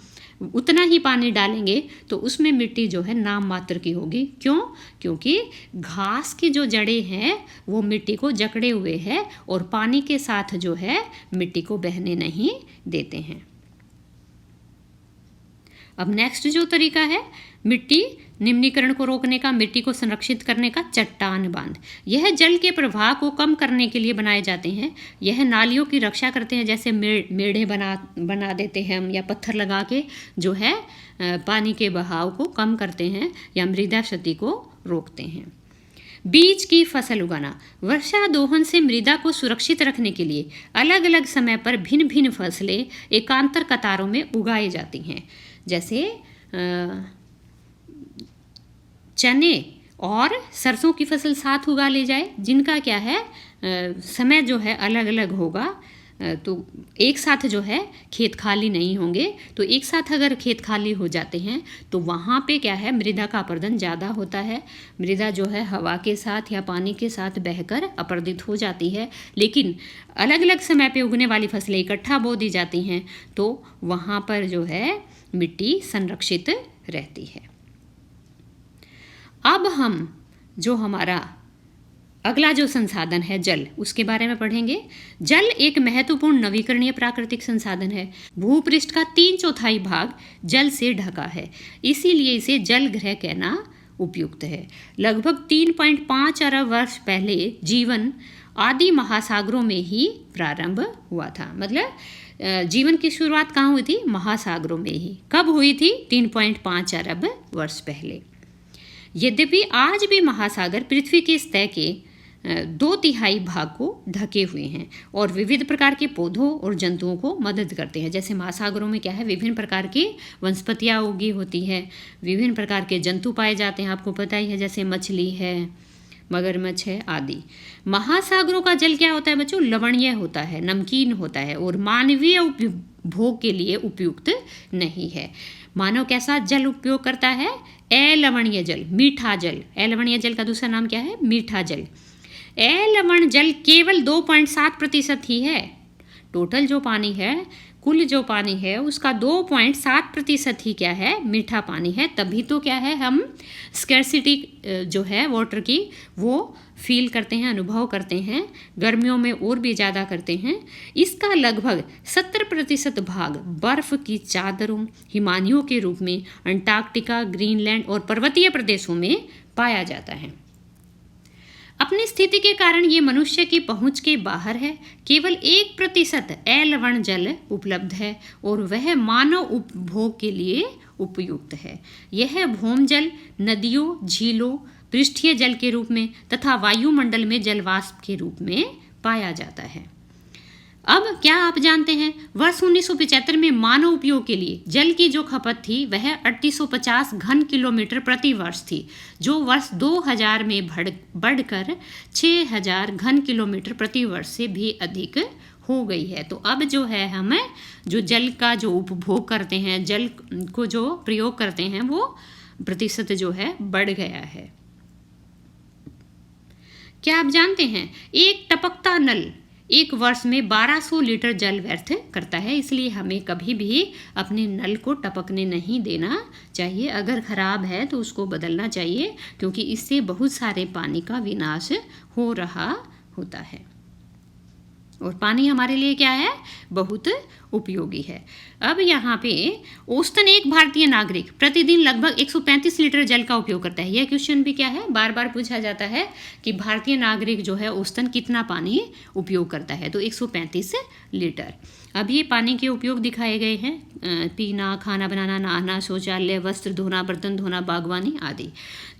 उतना ही पानी डालेंगे तो उसमें मिट्टी जो है नाम मात्र की होगी। क्यों? क्योंकि घास की जो जड़ें हैं वो मिट्टी को जकड़े हुए हैं और पानी के साथ जो है मिट्टी को बहने नहीं देते हैं। अब नेक्स्ट जो तरीका है मिट्टी निम्नीकरण को रोकने का, मिट्टी को संरक्षित करने का, चट्टान बांध। यह जल के प्रवाह को कम करने के लिए बनाए जाते हैं। यह नालियों की रक्षा करते हैं, जैसे मेढ़े बना देते हैं हम, या पत्थर लगा के जो है पानी के बहाव को कम करते हैं या मृदा क्षति को रोकते हैं। बीज की फसल उगाना। वर्षा दोहन से मृदा को सुरक्षित रखने के लिए अलग अलग समय पर भिन्न भिन्न फसलें एकांतर कतारों में उगाई जाती हैं। जैसे चने और सरसों की फसल साथ उगा ली जाए, जिनका क्या है समय जो है अलग अलग होगा, तो एक साथ जो है खेत खाली नहीं होंगे। तो एक साथ अगर खेत खाली हो जाते हैं तो वहाँ पे क्या है मृदा का अपरदन ज़्यादा होता है, मृदा जो है हवा के साथ या पानी के साथ बहकर अपरदित हो जाती है। लेकिन अलग अलग समय पे उगने वाली फसलें इकट्ठा बो दी जाती हैं तो वहाँ पर जो है मिट्टी संरक्षित रहती है। अब हम जो हमारा अगला जो संसाधन है जल, उसके बारे में पढ़ेंगे। जल एक महत्वपूर्ण नवीकरणीय प्राकृतिक संसाधन है। भूपृष्ठ का 3/4 भाग जल से ढका है, इसीलिए इसे जल ग्रह कहना उपयुक्त है। लगभग 3.5 अरब वर्ष पहले जीवन आदि महासागरों में ही प्रारंभ हुआ था। मतलब जीवन की शुरुआत कहाँ हुई थी? महासागरों में ही। कब हुई थी? 3.5 अरब वर्ष पहले। यद्यपि आज भी महासागर पृथ्वी के सतह के 2/3 भाग को ढके हुए हैं और विविध प्रकार के पौधों और जंतुओं को मदद करते हैं। जैसे महासागरों में क्या है, विभिन्न प्रकार की वनस्पतियाँ उगी होती है, विभिन्न प्रकार के जंतु पाए जाते हैं, आपको पता ही है, जैसे मछली है, मगरमच्छ है आदि। महासागरों का जल क्या होता है बच्चों? लवणीय होता है, नमकीन होता है और मानवीय उपभोग के लिए उपयुक्त नहीं है। मानव कैसा जल उपयोग करता है? अलवणीय जल, मीठा जल। अलवणीय जल का दूसरा नाम क्या है? मीठा जल। अलवण जल केवल 2.7% ही है। टोटल जो पानी है, कुल जो पानी है, उसका 2.7% ही क्या है? मीठा पानी है। तभी तो क्या है, हम स्कैर्सिटी जो है वाटर की वो फील करते हैं, अनुभव करते हैं, गर्मियों में और भी ज़्यादा करते हैं। इसका लगभग 70% भाग बर्फ़ की चादरों, हिमानियों के रूप में अंटार्कटिका, ग्रीनलैंड और पर्वतीय प्रदेशों में पाया जाता है। अपनी स्थिति के कारण ये मनुष्य की पहुंच के बाहर है। केवल 1% अलवण जल उपलब्ध है और वह मानव उपभोग के लिए उपयुक्त है। यह भौमजल, नदियों, झीलों, पृष्ठीय जल के रूप में तथा वायुमंडल में जलवाष्प के रूप में पाया जाता है। अब क्या आप जानते हैं, वर्ष 1975 में मानव उपयोग के लिए जल की जो खपत थी वह 3850 घन किलोमीटर प्रति वर्ष थी, जो वर्ष 2000 में बढ़कर 6000 घन किलोमीटर प्रति वर्ष से भी अधिक हो गई है। तो अब जो है, हमें जो जल का जो उपभोग करते हैं, जल को जो प्रयोग करते हैं, वो प्रतिशत जो है बढ़ गया है। क्या आप जानते हैं, एक टपकता नल एक वर्ष में 1200 लीटर जल व्यर्थ करता है। इसलिए हमें कभी भी अपने नल को टपकने नहीं देना चाहिए। अगर खराब है तो उसको बदलना चाहिए, क्योंकि इससे बहुत सारे पानी का विनाश हो रहा होता है और पानी हमारे लिए क्या है? बहुत उपयोगी है। अब यहाँ पे औसतन एक भारतीय नागरिक प्रतिदिन लगभग 135 लीटर जल का उपयोग करता है। यह क्वेश्चन भी क्या है, बार बार पूछा जाता है कि भारतीय नागरिक जो है औसतन कितना पानी उपयोग करता है, तो 135 लीटर। अब ये पानी के उपयोग दिखाए गए हैं, पीना, खाना बनाना, नहाना, शौचालय, वस्त्र धोना, बर्तन धोना, बागवानी आदि।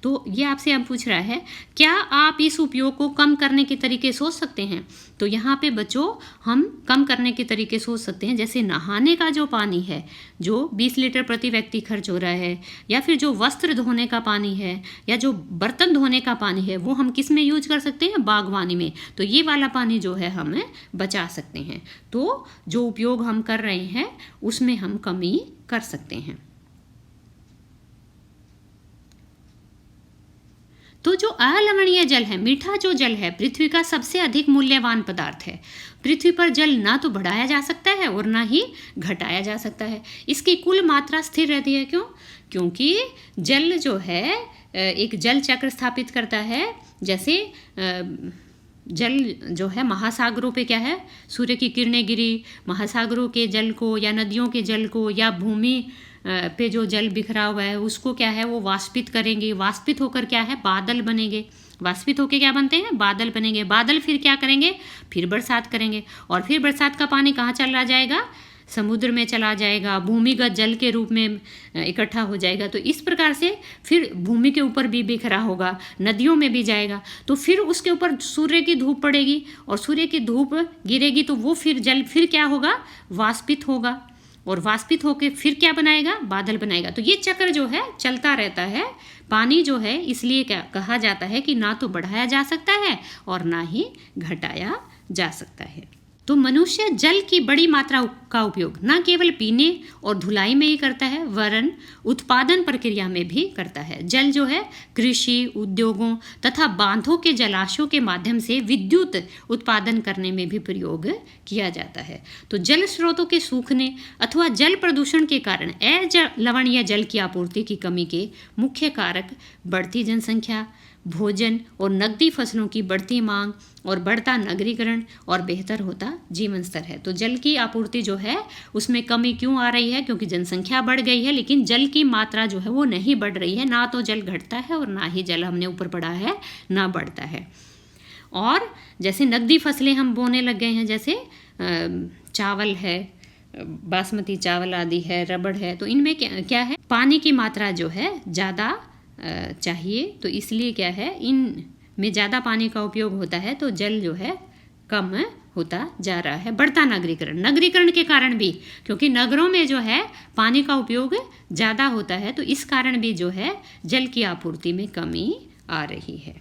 तो ये आपसे अब पूछ रहा है, क्या आप इस उपयोग को कम करने के तरीके सोच सकते हैं? तो यहाँ पे बच्चों हम कम करने के तरीके सोच सकते हैं। जैसे नहाने का जो पानी है, जो 20 लीटर प्रति व्यक्ति खर्च हो रहा है, या फिर जो वस्त्र धोने का पानी है, या जो बर्तन धोने का पानी है, वो हम किस में यूज कर सकते हैं? बागवानी में। तो ये वाला पानी जो है हमें बचा सकते हैं। तो जो उपयोग हम कर रहे हैं उसमें हम कमी कर सकते हैं। तो जो अलवणीय जल है, मीठा जो जल है, पृथ्वी का सबसे अधिक मूल्यवान पदार्थ है। पृथ्वी पर जल ना तो बढ़ाया जा सकता है और ना ही घटाया जा सकता है। इसकी कुल मात्रा स्थिर रहती है। क्यों? क्योंकि जल जो है एक जल चक्र स्थापित करता है। जैसे जल जो है महासागरों पे क्या है, सूर्य की किरणें गिरी, महासागरों के जल को या नदियों के जल को या भूमि पे जो जल बिखरा हुआ है उसको क्या है, वो वाष्पित करेंगे। वाष्पित होकर क्या है, बादल बनेंगे। वाष्पित होकर क्या बनते हैं? बादल बनेंगे। बादल फिर क्या करेंगे? फिर बरसात करेंगे और फिर बरसात का पानी कहाँ चला जाएगा? समुद्र में चला जाएगा, भूमिगत जल के रूप में इकट्ठा हो जाएगा। तो इस प्रकार से फिर भूमि के ऊपर भी बिखरा होगा, नदियों में भी जाएगा। तो फिर उसके ऊपर सूर्य की धूप पड़ेगी और सूर्य की धूप गिरेगी, तो वो फिर जल फिर क्या होगा? वाष्पित होगा और वाष्पित होकर फिर क्या बनाएगा? बादल बनाएगा। तो ये चक्र जो है चलता रहता है। पानी जो है इसलिए क्या कहा जाता है कि ना तो बढ़ाया जा सकता है और ना ही घटाया जा सकता है। तो मनुष्य जल की बड़ी मात्रा का उपयोग न केवल पीने और धुलाई में ही करता है, वरन उत्पादन प्रक्रिया में भी करता है। जल जो है कृषि, उद्योगों तथा बांधों के जलाशयों के माध्यम से विद्युत उत्पादन करने में भी प्रयोग किया जाता है। तो जल स्रोतों के सूखने अथवा जल प्रदूषण के कारण लवणीय जल की आपूर्ति की कमी के मुख्य कारक बढ़ती जनसंख्या, भोजन और नकदी फसलों की बढ़ती मांग और बढ़ता नगरीकरण और बेहतर होता जीवन स्तर है। तो जल की आपूर्ति जो है उसमें कमी क्यों आ रही है? क्योंकि जनसंख्या बढ़ गई है, लेकिन जल की मात्रा जो है वो नहीं बढ़ रही है। ना तो जल घटता है और ना ही जल हमने ऊपर पढ़ा है ना बढ़ता है। और जैसे नकदी फसलें हम बोने लग गए हैं, जैसे चावल है, बासमती चावल आदि है, रबड़ है, तो इनमें क्या है, पानी की मात्रा जो है ज़्यादा चाहिए, तो इसलिए क्या है, इनमें ज़्यादा पानी का उपयोग होता है, तो जल जो है कम होता जा रहा है। बढ़ता नगरीकरण के कारण भी, क्योंकि नगरों में जो है पानी का उपयोग ज़्यादा होता है, तो इस कारण भी जो है जल की आपूर्ति में कमी आ रही है।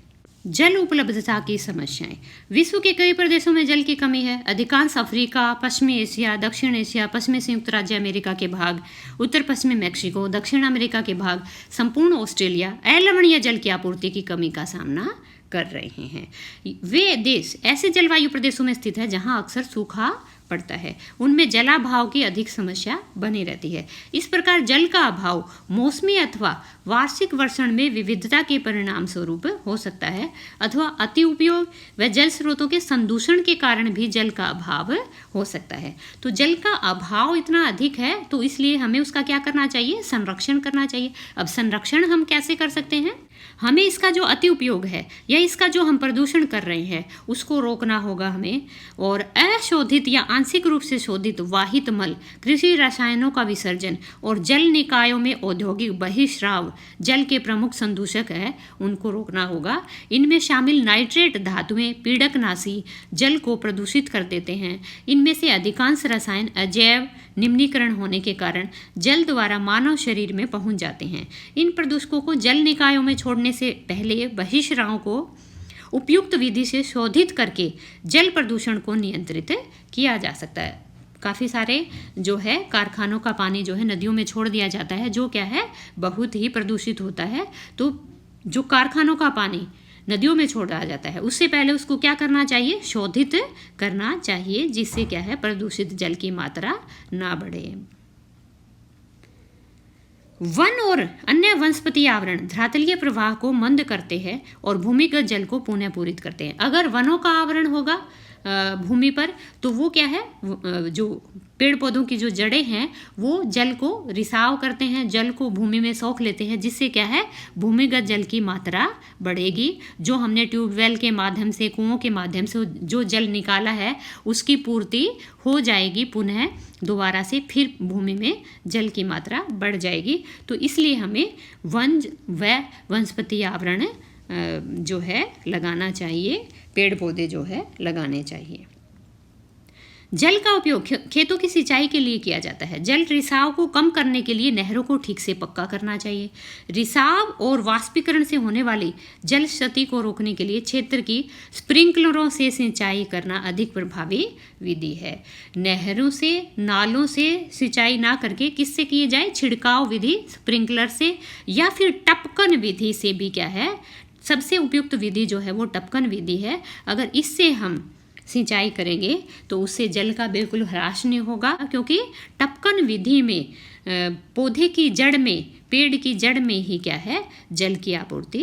जल उपलब्धता की समस्याएं। विश्व के कई प्रदेशों में जल की कमी है। अधिकांश अफ्रीका, पश्चिमी एशिया, दक्षिण एशिया, पश्चिमी संयुक्त राज्य अमेरिका के भाग, उत्तर पश्चिमी मैक्सिको, दक्षिण अमेरिका के भाग, संपूर्ण ऑस्ट्रेलिया अलवणीय जल की आपूर्ति की कमी का सामना कर रहे हैं। वे देश ऐसे जलवायु प्रदेशों में स्थित है जहां अक्सर सूखा पड़ता है, उनमें जलाभाव की अधिक समस्या बनी रहती है। इस प्रकार जल का अभाव मौसमी अथवा वार्षिक वर्षण में विविधता के परिणाम स्वरूप हो सकता है, अथवा अति उपयोग व जल स्रोतों के संदूषण के कारण भी जल का अभाव हो सकता है। तो जल का अभाव इतना अधिक है, तो इसलिए हमें उसका क्या करना चाहिए, संरक्षण करना चाहिए। अब संरक्षण हम कैसे कर सकते हैं, हमें इसका जो अति उपयोग है या इसका जो हम प्रदूषण कर रहे हैं उसको रोकना होगा हमें, और अशोधित या आंशिक रूप से शोधित वाहित मल, कृषि रसायनों का विसर्जन और जल निकायों में औद्योगिक बहिर्स्राव जल के प्रमुख संदूषक है, उनको रोकना होगा। इनमें शामिल नाइट्रेट धातुएं पीड़कनाशी जल को प्रदूषित कर देते हैं। इनमें से अधिकांश रसायन अजैव निम्नीकरण होने के कारण जल द्वारा मानव शरीर में पहुंच जाते हैं। इन प्रदूषकों को जल निकायों में छोड़ने से पहले बहिर्स्राव को उपयुक्त विधि से शोधित करके जल प्रदूषण को नियंत्रित किया जा सकता है। काफ़ी सारे जो है कारखानों का पानी जो है नदियों में छोड़ दिया जाता है, जो क्या है बहुत ही प्रदूषित होता है। तो जो कारखानों का पानी नदियों में छोड़ा जाता है, उससे पहले उसको क्या करना चाहिए, शोधित करना चाहिए, जिससे क्या है प्रदूषित जल की मात्रा ना बढ़े। वन और अन्य वनस्पति आवरण धरातलीय प्रवाह को मंद करते हैं और भूमिगत जल को पुनः पूरित करते हैं। अगर वनों का आवरण होगा भूमि पर, तो वो क्या है, जो पेड़ पौधों की जो जड़ें हैं वो जल को रिसाव करते हैं, जल को भूमि में सोख लेते हैं, जिससे क्या है भूमिगत जल की मात्रा बढ़ेगी। जो हमने ट्यूबवेल के माध्यम से, कुओं के माध्यम से जो जल निकाला है उसकी पूर्ति हो जाएगी, पुनः दोबारा से फिर भूमि में जल की मात्रा बढ़ जाएगी। तो इसलिए हमें वन व वनस्पति आवरण जो है लगाना चाहिए, पेड़ पौधे जो है लगाने चाहिए। जल का उपयोग खेतों की सिंचाई के लिए किया जाता है। जल रिसाव को कम करने के लिए नहरों को ठीक से पक्का करना चाहिए। रिसाव और वाष्पीकरण से होने वाली जल क्षति को रोकने के लिए क्षेत्र की स्प्रिंकलरों से सिंचाई करना अधिक प्रभावी विधि है। नहरों से, नालों से सिंचाई ना करके किससे किए जाए, छिड़काव विधि, स्प्रिंकलर से, या फिर टपकन विधि से भी क्या है, सबसे उपयुक्त विधि जो है वो टपकन विधि है। अगर इससे हम सिंचाई करेंगे तो उससे जल का बिल्कुल ह्रास नहीं होगा, क्योंकि टपकन विधि में पौधे की जड़ में, पेड़ की जड़ में ही क्या है जल की आपूर्ति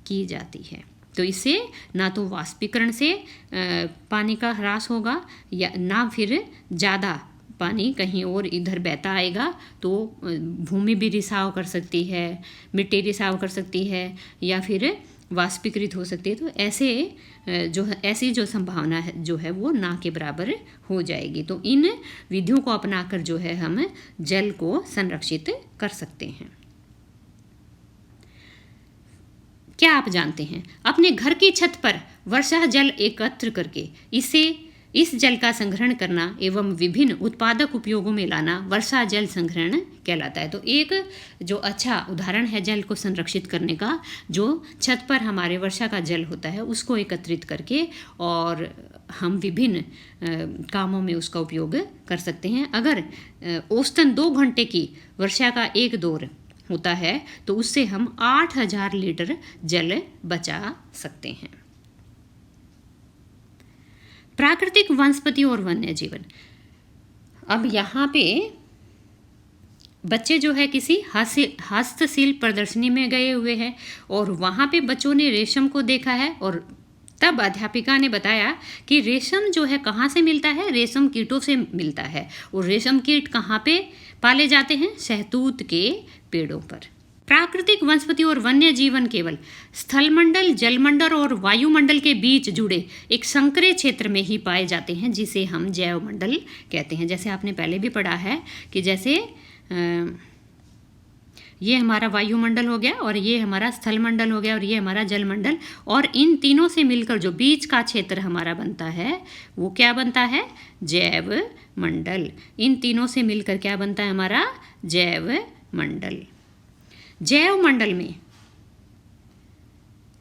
की जाती है। तो इससे ना तो वाष्पीकरण से पानी का ह्रास होगा, या ना फिर ज़्यादा पानी कहीं और इधर बहता आएगा, तो भूमि भी रिसाव कर सकती है, मिट्टी रिसाव कर सकती है, या फिर वाष्पीकृत हो सकती है। तो ऐसी जो संभावना है जो है वो ना के बराबर हो जाएगी। तो इन विधियों को अपनाकर जो है हम जल को संरक्षित कर सकते हैं। क्या आप जानते हैं, अपने घर की छत पर वर्षा जल एकत्र करके इस जल का संग्रहण करना एवं विभिन्न उत्पादक उपयोगों में लाना वर्षा जल संग्रहण कहलाता है। तो एक जो अच्छा उदाहरण है जल को संरक्षित करने का, जो छत पर हमारे वर्षा का जल होता है उसको एकत्रित करके और हम विभिन्न कामों में उसका उपयोग कर सकते हैं। अगर औसतन 2 घंटे की वर्षा का एक दौर होता है तो उससे हम 8000 लीटर जल बचा सकते हैं। प्राकृतिक वनस्पति और वन्य जीवन। अब यहाँ पे बच्चे जो है किसी हस्तशिल्प प्रदर्शनी में गए हुए हैं और वहाँ पे बच्चों ने रेशम को देखा है, और तब अध्यापिका ने बताया कि रेशम जो है कहाँ से मिलता है, रेशम कीटों से मिलता है। और रेशम कीट कहाँ पे पाले जाते हैं, शहतूत के पेड़ों पर। प्राकृतिक वनस्पति और वन्य जीवन केवल स्थलमंडल, जलमंडल और वायुमंडल के बीच जुड़े एक संकरे क्षेत्र में ही पाए जाते हैं, जिसे हम जैवमंडल कहते हैं। जैसे आपने पहले भी पढ़ा है कि जैसे ये हमारा वायुमंडल हो गया, और ये हमारा स्थलमंडल हो गया, और ये हमारा जलमंडल, और इन तीनों से मिलकर जो बीच का क्षेत्र हमारा बनता है वो क्या बनता है? जैव मंडल। इन तीनों से मिलकर क्या बनता है? हमारा जैव मंडल। जैव मंडल में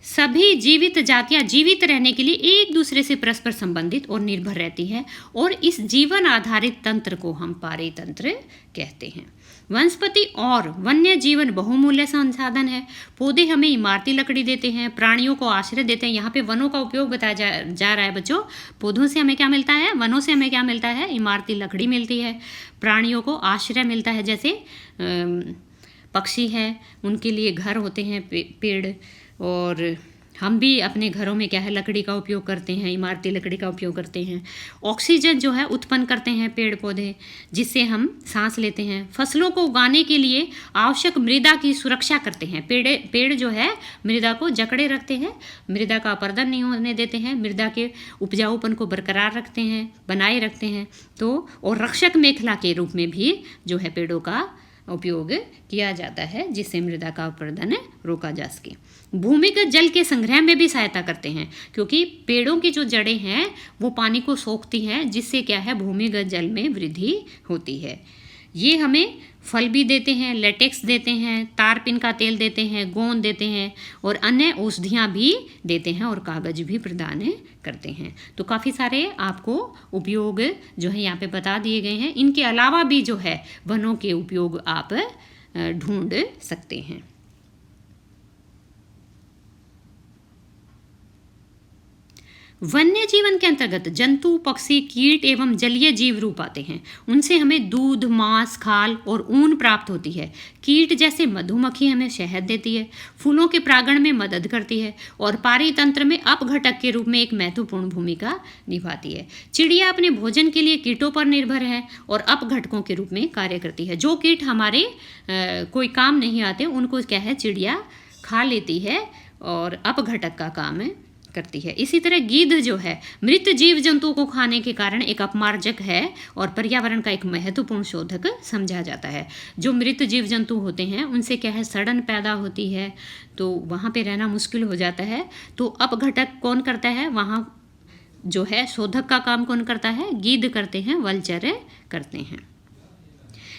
सभी जीवित जातियां जीवित रहने के लिए एक दूसरे से परस्पर संबंधित और निर्भर रहती है, और इस जीवन आधारित तंत्र को हम पारितंत्र कहते हैं। वनस्पति और वन्य जीवन बहुमूल्य संसाधन है। पौधे हमें इमारती लकड़ी देते हैं, प्राणियों को आश्रय देते हैं। यहाँ पे वनों का उपयोग बताया जा रहा है बच्चों। पौधों से हमें क्या मिलता है? वनों से हमें क्या मिलता है? इमारती लकड़ी मिलती है। प्राणियों को आश्रय मिलता है, जैसे पक्षी है, उनके लिए घर होते हैं पेड़, और हम भी अपने घरों में क्या है? लकड़ी का उपयोग करते हैं, इमारती लकड़ी का उपयोग करते हैं। ऑक्सीजन जो है उत्पन्न करते हैं पेड़ पौधे, जिससे हम सांस लेते हैं। फसलों को उगाने के लिए आवश्यक मृदा की सुरक्षा करते हैं। पेड़ जो है मृदा को जकड़े रखते हैं, मृदा का अपरदन नहीं होने देते हैं, मृदा के उपजाऊपन को बरकरार रखते हैं, बनाए रखते हैं। तो और रक्षक मेखला के रूप में भी जो है पेड़ों का उपयोग किया जाता है, जिससे मृदा का अपरदन रोका जा सके। भूमिगत जल के संग्रह में भी सहायता करते हैं, क्योंकि पेड़ों की जो जड़ें हैं वो पानी को सोखती हैं, जिससे क्या है? भूमिगत जल में वृद्धि होती है। ये हमें फल भी देते हैं, लेटेक्स देते हैं, तारपिन का तेल देते हैं, गोंद देते हैं, और अन्य औषधियाँ भी देते हैं, और कागज भी प्रदान करते हैं। तो काफ़ी सारे आपको उपयोग जो है यहाँ पे बता दिए गए हैं। इनके अलावा भी जो है वनों के उपयोग आप ढूंढ सकते हैं। वन्य जीवन के अंतर्गत जंतु, पक्षी, कीट एवं जलीय जीव रूप आते हैं। उनसे हमें दूध, मांस, खाल और ऊन प्राप्त होती है। कीट जैसे मधुमक्खी हमें शहद देती है, फूलों के परागण में मदद करती है, और पारितंत्र में अपघटक के रूप में एक महत्वपूर्ण भूमिका निभाती है। चिड़िया अपने भोजन के लिए कीटों पर निर्भर है और अपघटकों के रूप में कार्य करती है। जो कीट हमारे कोई काम नहीं आते, उनको क्या है? चिड़िया खा लेती है और अपघटक का काम करती है। इसी तरह गीध जो है मृत जीव जंतुओं को खाने के कारण एक अपमार्जक है और पर्यावरण का एक महत्वपूर्ण शोधक समझा जाता है। जो मृत जीव जंतु होते हैं उनसे क्या है? सड़न पैदा होती है, तो वहाँ पे रहना मुश्किल हो जाता है। तो अपघटक कौन करता है? वहाँ जो है शोधक का काम कौन करता है? गीध करते हैं, वल्चर करते हैं।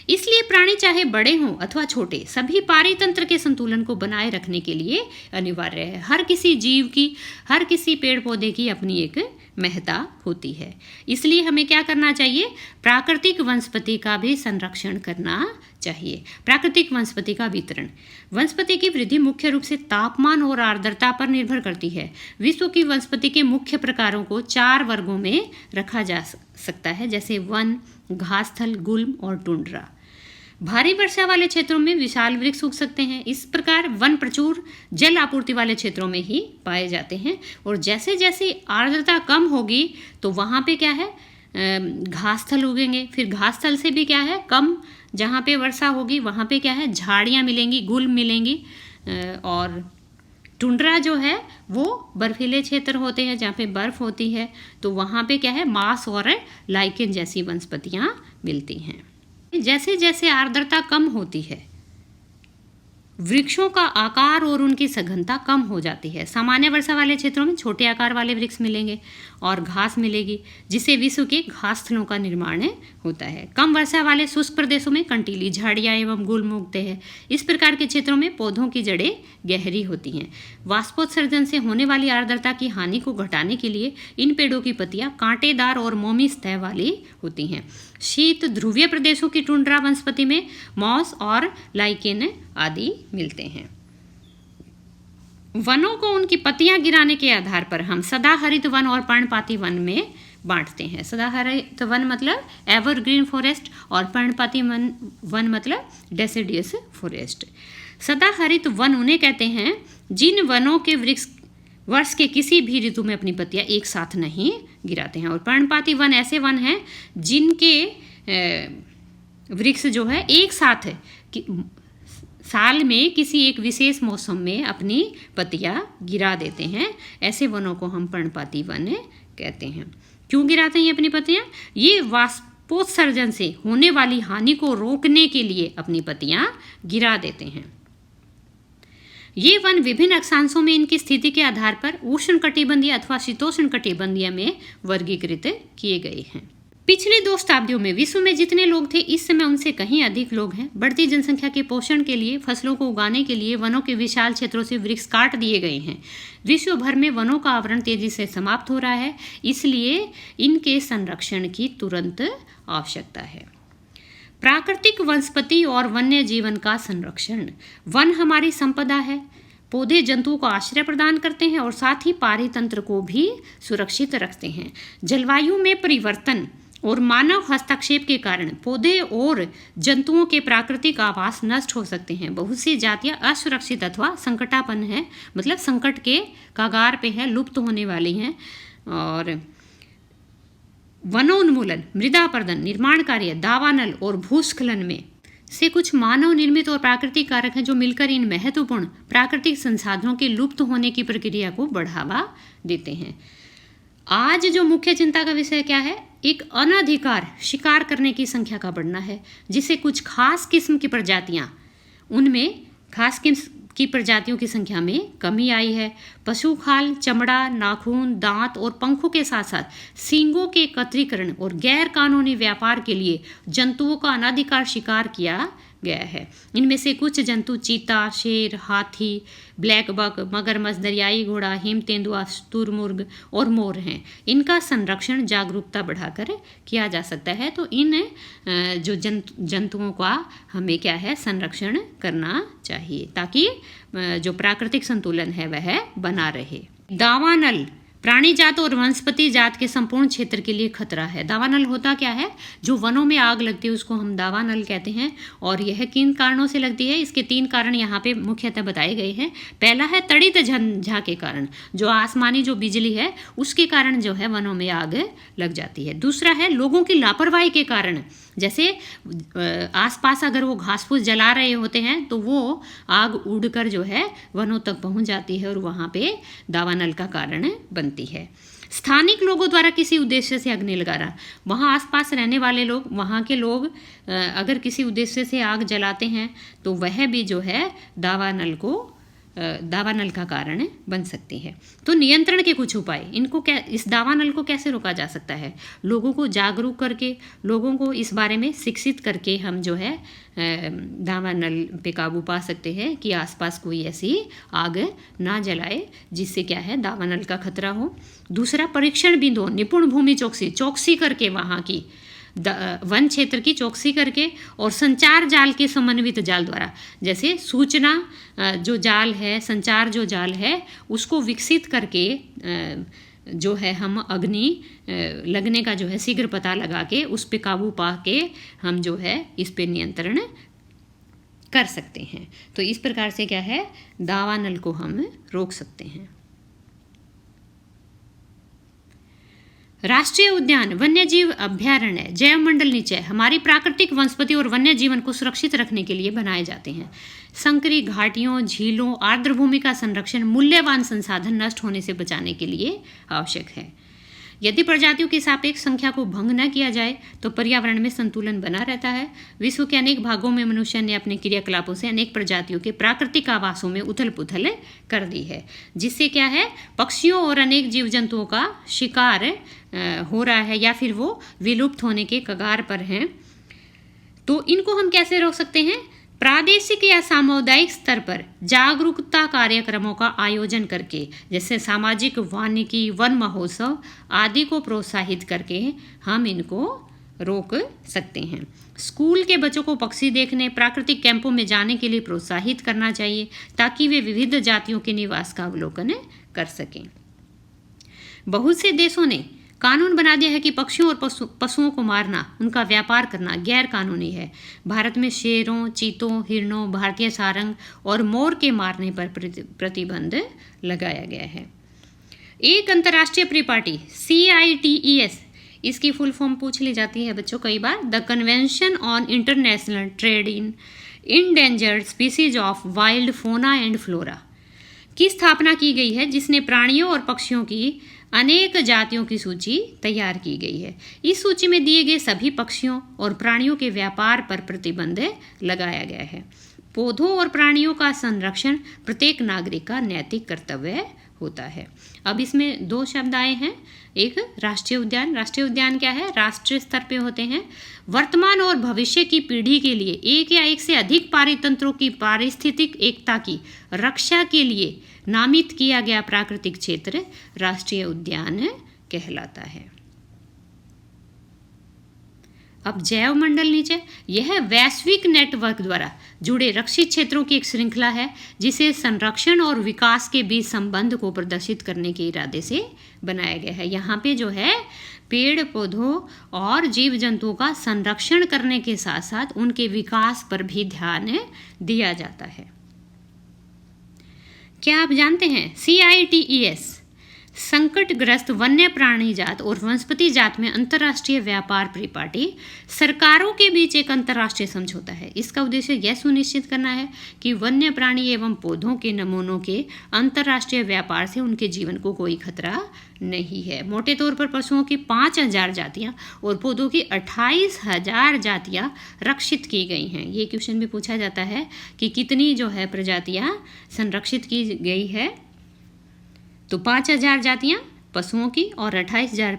इसलिए प्राणी चाहे बड़े हों अथवा छोटे, सभी पारितंत्र के संतुलन को बनाए रखने के लिए अनिवार्य है। हर किसी जीव की, हर किसी पेड़ पौधे की अपनी एक महत्ता होती है। इसलिए हमें क्या करना चाहिए? प्राकृतिक वनस्पति का भी संरक्षण करना चाहिए। प्राकृतिक वनस्पति का वितरण। वनस्पति की वृद्धि मुख्य रूप से तापमान और आर्द्रता पर निर्भर करती है। विश्व की वनस्पति के मुख्य प्रकारों को 4 वर्गों में रखा जा सकता है, जैसे वन, घासस्थल, गुल्म और टुंड्रा। भारी वर्षा वाले क्षेत्रों में विशाल वृक्ष उग सकते हैं। इस प्रकार वन प्रचुर जल आपूर्ति वाले क्षेत्रों में ही पाए जाते हैं, और जैसे जैसे आर्द्रता कम होगी तो वहाँ पे क्या है? घासस्थल उगेंगे। फिर घासस्थल से भी क्या है? कम जहाँ पे वर्षा होगी वहाँ पे क्या है? झाड़ियाँ मिलेंगी, गुल्म मिलेंगी। और टुंड्रा जो है वो बर्फीले क्षेत्र होते हैं जहाँ पे बर्फ़ होती है, तो वहाँ पे क्या है? मांस और लाइकेन जैसी वनस्पतियाँ मिलती हैं। जैसे जैसे आर्द्रता कम होती है, वृक्षों का आकार और उनकी सघनता कम हो जाती है। सामान्य वर्षा वाले क्षेत्रों में छोटे आकार वाले वृक्ष मिलेंगे और घास मिलेगी, जिससे विश्व के घासस्थलों का निर्माण होता है। कम वर्षा वाले शुष्क प्रदेशों में कंटीली झाड़ियाँ एवं गुल्म उगते हैं। इस प्रकार के क्षेत्रों में पौधों की जड़ें गहरी होती हैं। वाष्पोत्सर्जन से होने वाली आर्द्रता की हानि को घटाने के लिए इन पेड़ों की पत्तियां कांटेदार और मोमी सतह वाली होती हैं। शीत ध्रुवीय प्रदेशों की टुंड्रा वनस्पति में मॉस और लाइकेन आदि मिलते हैं। वनों को उनकी पत्तियां गिराने के आधार पर हम सदाहरित वन और पर्णपाती वन में बांटते हैं। सदाहरित वन मतलब एवरग्रीन फॉरेस्ट, और पर्णपाती वन मतलब डेसिडियस फॉरेस्ट। सदाहरित वन उन्हें कहते हैं जिन वनों के वृक्ष वर्ष के किसी भी ऋतु में अपनी पत्तियां एक साथ नहीं गिराते हैं। और पर्णपाती वन ऐसे वन हैं जिनके वृक्ष जो है एक साथ साल में किसी एक विशेष मौसम में अपनी पत्तियां गिरा देते हैं। ऐसे वनों को हम पर्णपाती वन कहते हैं। क्यों गिराते हैं अपनी पत्तियां? ये वाष्पोत्सर्जन से होने वाली हानि को रोकने के लिए अपनी पत्तियां गिरा देते हैं। ये वन विभिन्न अक्षांशों में इनकी स्थिति के आधार पर उष्णकटिबंधीय अथवा शीतोष्णकटिबंधीय में वर्गीकृत किए गए हैं। पिछले 2 शताब्दियों में विश्व में जितने लोग थे इस समय उनसे कहीं अधिक लोग हैं। बढ़ती जनसंख्या के पोषण के लिए, फसलों को उगाने के लिए वनों के विशाल क्षेत्रों से वृक्ष काट दिए गए हैं। विश्व भर में वनों का आवरण तेजी से समाप्त हो रहा है, इसलिए इनके संरक्षण की तुरंत आवश्यकता है। प्राकृतिक वनस्पति और वन्य जीवन का संरक्षण। वन हमारी संपदा है। पौधे जंतुओं को आश्रय प्रदान करते हैं और साथ ही पारितंत्र को भी सुरक्षित रखते हैं। जलवायु में परिवर्तन और मानव हस्तक्षेप के कारण पौधे और जंतुओं के प्राकृतिक आवास नष्ट हो सकते हैं। बहुत सी जातियां असुरक्षित अथवा संकटापन्न है, मतलब संकट के कगार पे है, लुप्त होने वाली हैं। और वनोन्मूलन, मृदा अपरदन, निर्माण कार्य, दावानल और भूस्खलन में से कुछ मानव निर्मित और प्राकृतिक कारक हैं जो मिलकर इन महत्वपूर्ण प्राकृतिक संसाधनों के लुप्त होने की प्रक्रिया को बढ़ावा देते हैं। आज जो मुख्य चिंता का विषय क्या है? एक अनधिकार शिकार करने की संख्या का बढ़ना है, जिससे कुछ खास किस्म की प्रजातियां, उनमें खास किस्म की प्रजातियों की संख्या में कमी आई है। पशु खाल, चमड़ा, नाखून, दांत और पंखों के साथ साथ सींगों के एकत्रीकरण और गैर कानूनी व्यापार के लिए जंतुओं का अनाधिकार शिकार किया गया है। इनमें से कुछ जंतु चीता, शेर, हाथी, ब्लैक बक, मगरमच्छ, दरियाई घोड़ा, हिम तेंदुआ, शुतुरमुर्ग और मोर हैं। इनका संरक्षण जागरूकता बढ़ाकर किया जा सकता है। तो इन जो जंतुओं का हमें क्या है, संरक्षण करना चाहिए, ताकि जो प्राकृतिक संतुलन है वह बना रहे। दावानल प्राणी जात और वनस्पति जात के संपूर्ण क्षेत्र के लिए खतरा है। दावानल होता क्या है? जो वनों में आग लगती है उसको हम दावानल कहते हैं। और यह किन कारणों से लगती है? इसके 3 कारण यहाँ पे मुख्यतः बताए गए हैं। पहला है तड़ित झंझा के कारण, जो आसमानी जो बिजली है उसके कारण जो है वनों में आग लग जाती है। दूसरा है लोगों की लापरवाही के कारण, जैसे आसपास अगर वो घास फूस जला रहे होते हैं तो वो आग उड़कर जो है वनों तक पहुंच जाती है और वहाँ पे दावानल का कारण बनती है। स्थानिक लोगों द्वारा किसी उद्देश्य से अग्नि लगाना, वहाँ आसपास रहने वाले लोग, वहाँ के लोग अगर किसी उद्देश्य से आग जलाते हैं तो वह भी जो है दावानल का कारण बन सकती है। तो नियंत्रण के कुछ उपाय, इनको इस दावानल को कैसे रोका जा सकता है? लोगों को जागरूक करके, लोगों को इस बारे में शिक्षित करके हम जो है दावानल पे काबू पा सकते हैं कि आसपास कोई ऐसी आग ना जलाए जिससे क्या है दावानल का खतरा हो। दूसरा, परीक्षण बिंदुओं, निपुण भूमि चौकसी करके, वहाँ की वन क्षेत्र की चौकसी करके और संचार जाल के समन्वित जाल द्वारा, जैसे सूचना जो जाल है, संचार जो जाल है उसको विकसित करके जो है हम अग्नि लगने का जो है शीघ्र पता लगा के उस पे काबू पा के हम जो है इस पे नियंत्रण कर सकते हैं। तो इस प्रकार से क्या है दावानल को हम रोक सकते हैं। राष्ट्रीय उद्यान, वन्यजीव अभ्यारण्य, जैव मंडल निचय हमारी प्राकृतिक वनस्पति और वन्य जीवन को सुरक्षित रखने के लिए बनाए जाते हैं। संकरी घाटियों, झीलों, आर्द्र भूमि का संरक्षण मूल्यवान संसाधन नष्ट होने से बचाने के लिए आवश्यक है। यदि प्रजातियों की सापेक्ष संख्या को भंग न किया जाए तो पर्यावरण में संतुलन बना रहता है। विश्व के अनेक भागों में मनुष्य ने अपने क्रियाकलापों से अनेक प्रजातियों के प्राकृतिक आवासों में उथल पुथल कर दी है, जिससे क्या है पक्षियों और अनेक जीव जंतुओं का शिकार हो रहा है या फिर वो विलुप्त होने के कगार पर हैं। तो इनको हम कैसे रोक सकते हैं? प्रादेशिक या सामुदायिक स्तर पर जागरूकता कार्यक्रमों का आयोजन करके, जैसे सामाजिक वानिकी, वन महोत्सव आदि को प्रोत्साहित करके हम इनको रोक सकते हैं। स्कूल के बच्चों को पक्षी देखने, प्राकृतिक कैंपों में जाने के लिए प्रोत्साहित करना चाहिए ताकि वे विविध जातियों के निवास का अवलोकन कर सकें। बहुत से देशों ने कानून बना दिया है कि पक्षियों और पशुओं को मारना, उनका व्यापार करना गैर कानूनी है। भारत में शेरों, चीतों, हिरणों, भारतीय सारंग और मोर के मारने पर प्रतिबंध लगाया गया है। एक अंतर्राष्ट्रीय परिपाटी CITES, इसकी फुल फॉर्म पूछ ली जाती है बच्चों कई बार, the convention on international trade in endangered species of wild fauna and flora की स्थापना की गई है, जिसने प्राणियों और पक्षियों की अनेक जातियों की सूची तैयार की गई है। इस सूची में दिए गए सभी पक्षियों और प्राणियों के व्यापार पर प्रतिबंध लगाया गया है। पौधों और प्राणियों का संरक्षण प्रत्येक नागरिक का नैतिक कर्तव्य होता है। अब इसमें दो शब्द आए हैं, एक राष्ट्रीय उद्यान। राष्ट्रीय उद्यान क्या है? राष्ट्रीय स्तर पे होते हैं। वर्तमान और भविष्य की पीढ़ी के लिए एक या एक से अधिक पारितंत्रों की पारिस्थितिक एकता की रक्षा के लिए नामित किया गया प्राकृतिक क्षेत्र राष्ट्रीय उद्यान कहलाता है। अब जैव मंडल नीचे, यह वैश्विक नेटवर्क द्वारा जुड़े रक्षित क्षेत्रों की एक श्रृंखला है, जिसे संरक्षण और विकास के बीच संबंध को प्रदर्शित करने के इरादे से बनाया गया है। यहाँ पे जो है पेड़ पौधों और जीव जंतुओं का संरक्षण करने के साथ साथ उनके विकास पर भी ध्यान दिया जाता है। क्या आप जानते हैं CITES संकटग्रस्त वन्य प्राणी जात और वनस्पति जात में अंतर्राष्ट्रीय व्यापार परिपाटी सरकारों के बीच एक अंतर्राष्ट्रीय समझौता है। इसका उद्देश्य यह सुनिश्चित करना है कि वन्य प्राणी एवं पौधों के नमूनों के अंतर्राष्ट्रीय व्यापार से उनके जीवन को कोई खतरा नहीं है। मोटे तौर पर पशुओं की 5000 जातियां और पौधों की 28000 जातियां रक्षित की गई हैं। ये क्वेश्चन भी पूछा जाता है कि कितनी जो है प्रजातियां संरक्षित की गई है, तो 5000 जातियां पशुओं की और 28000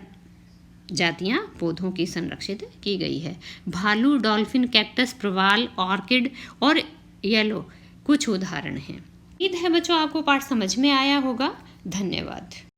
जातियां पौधों की संरक्षित की गई है। भालू, डॉल्फिन, कैक्टस, प्रवाल, ऑर्किड और येलो कुछ उदाहरण हैं। उम्मीद है बच्चों आपको पाठ समझ में आया होगा। धन्यवाद।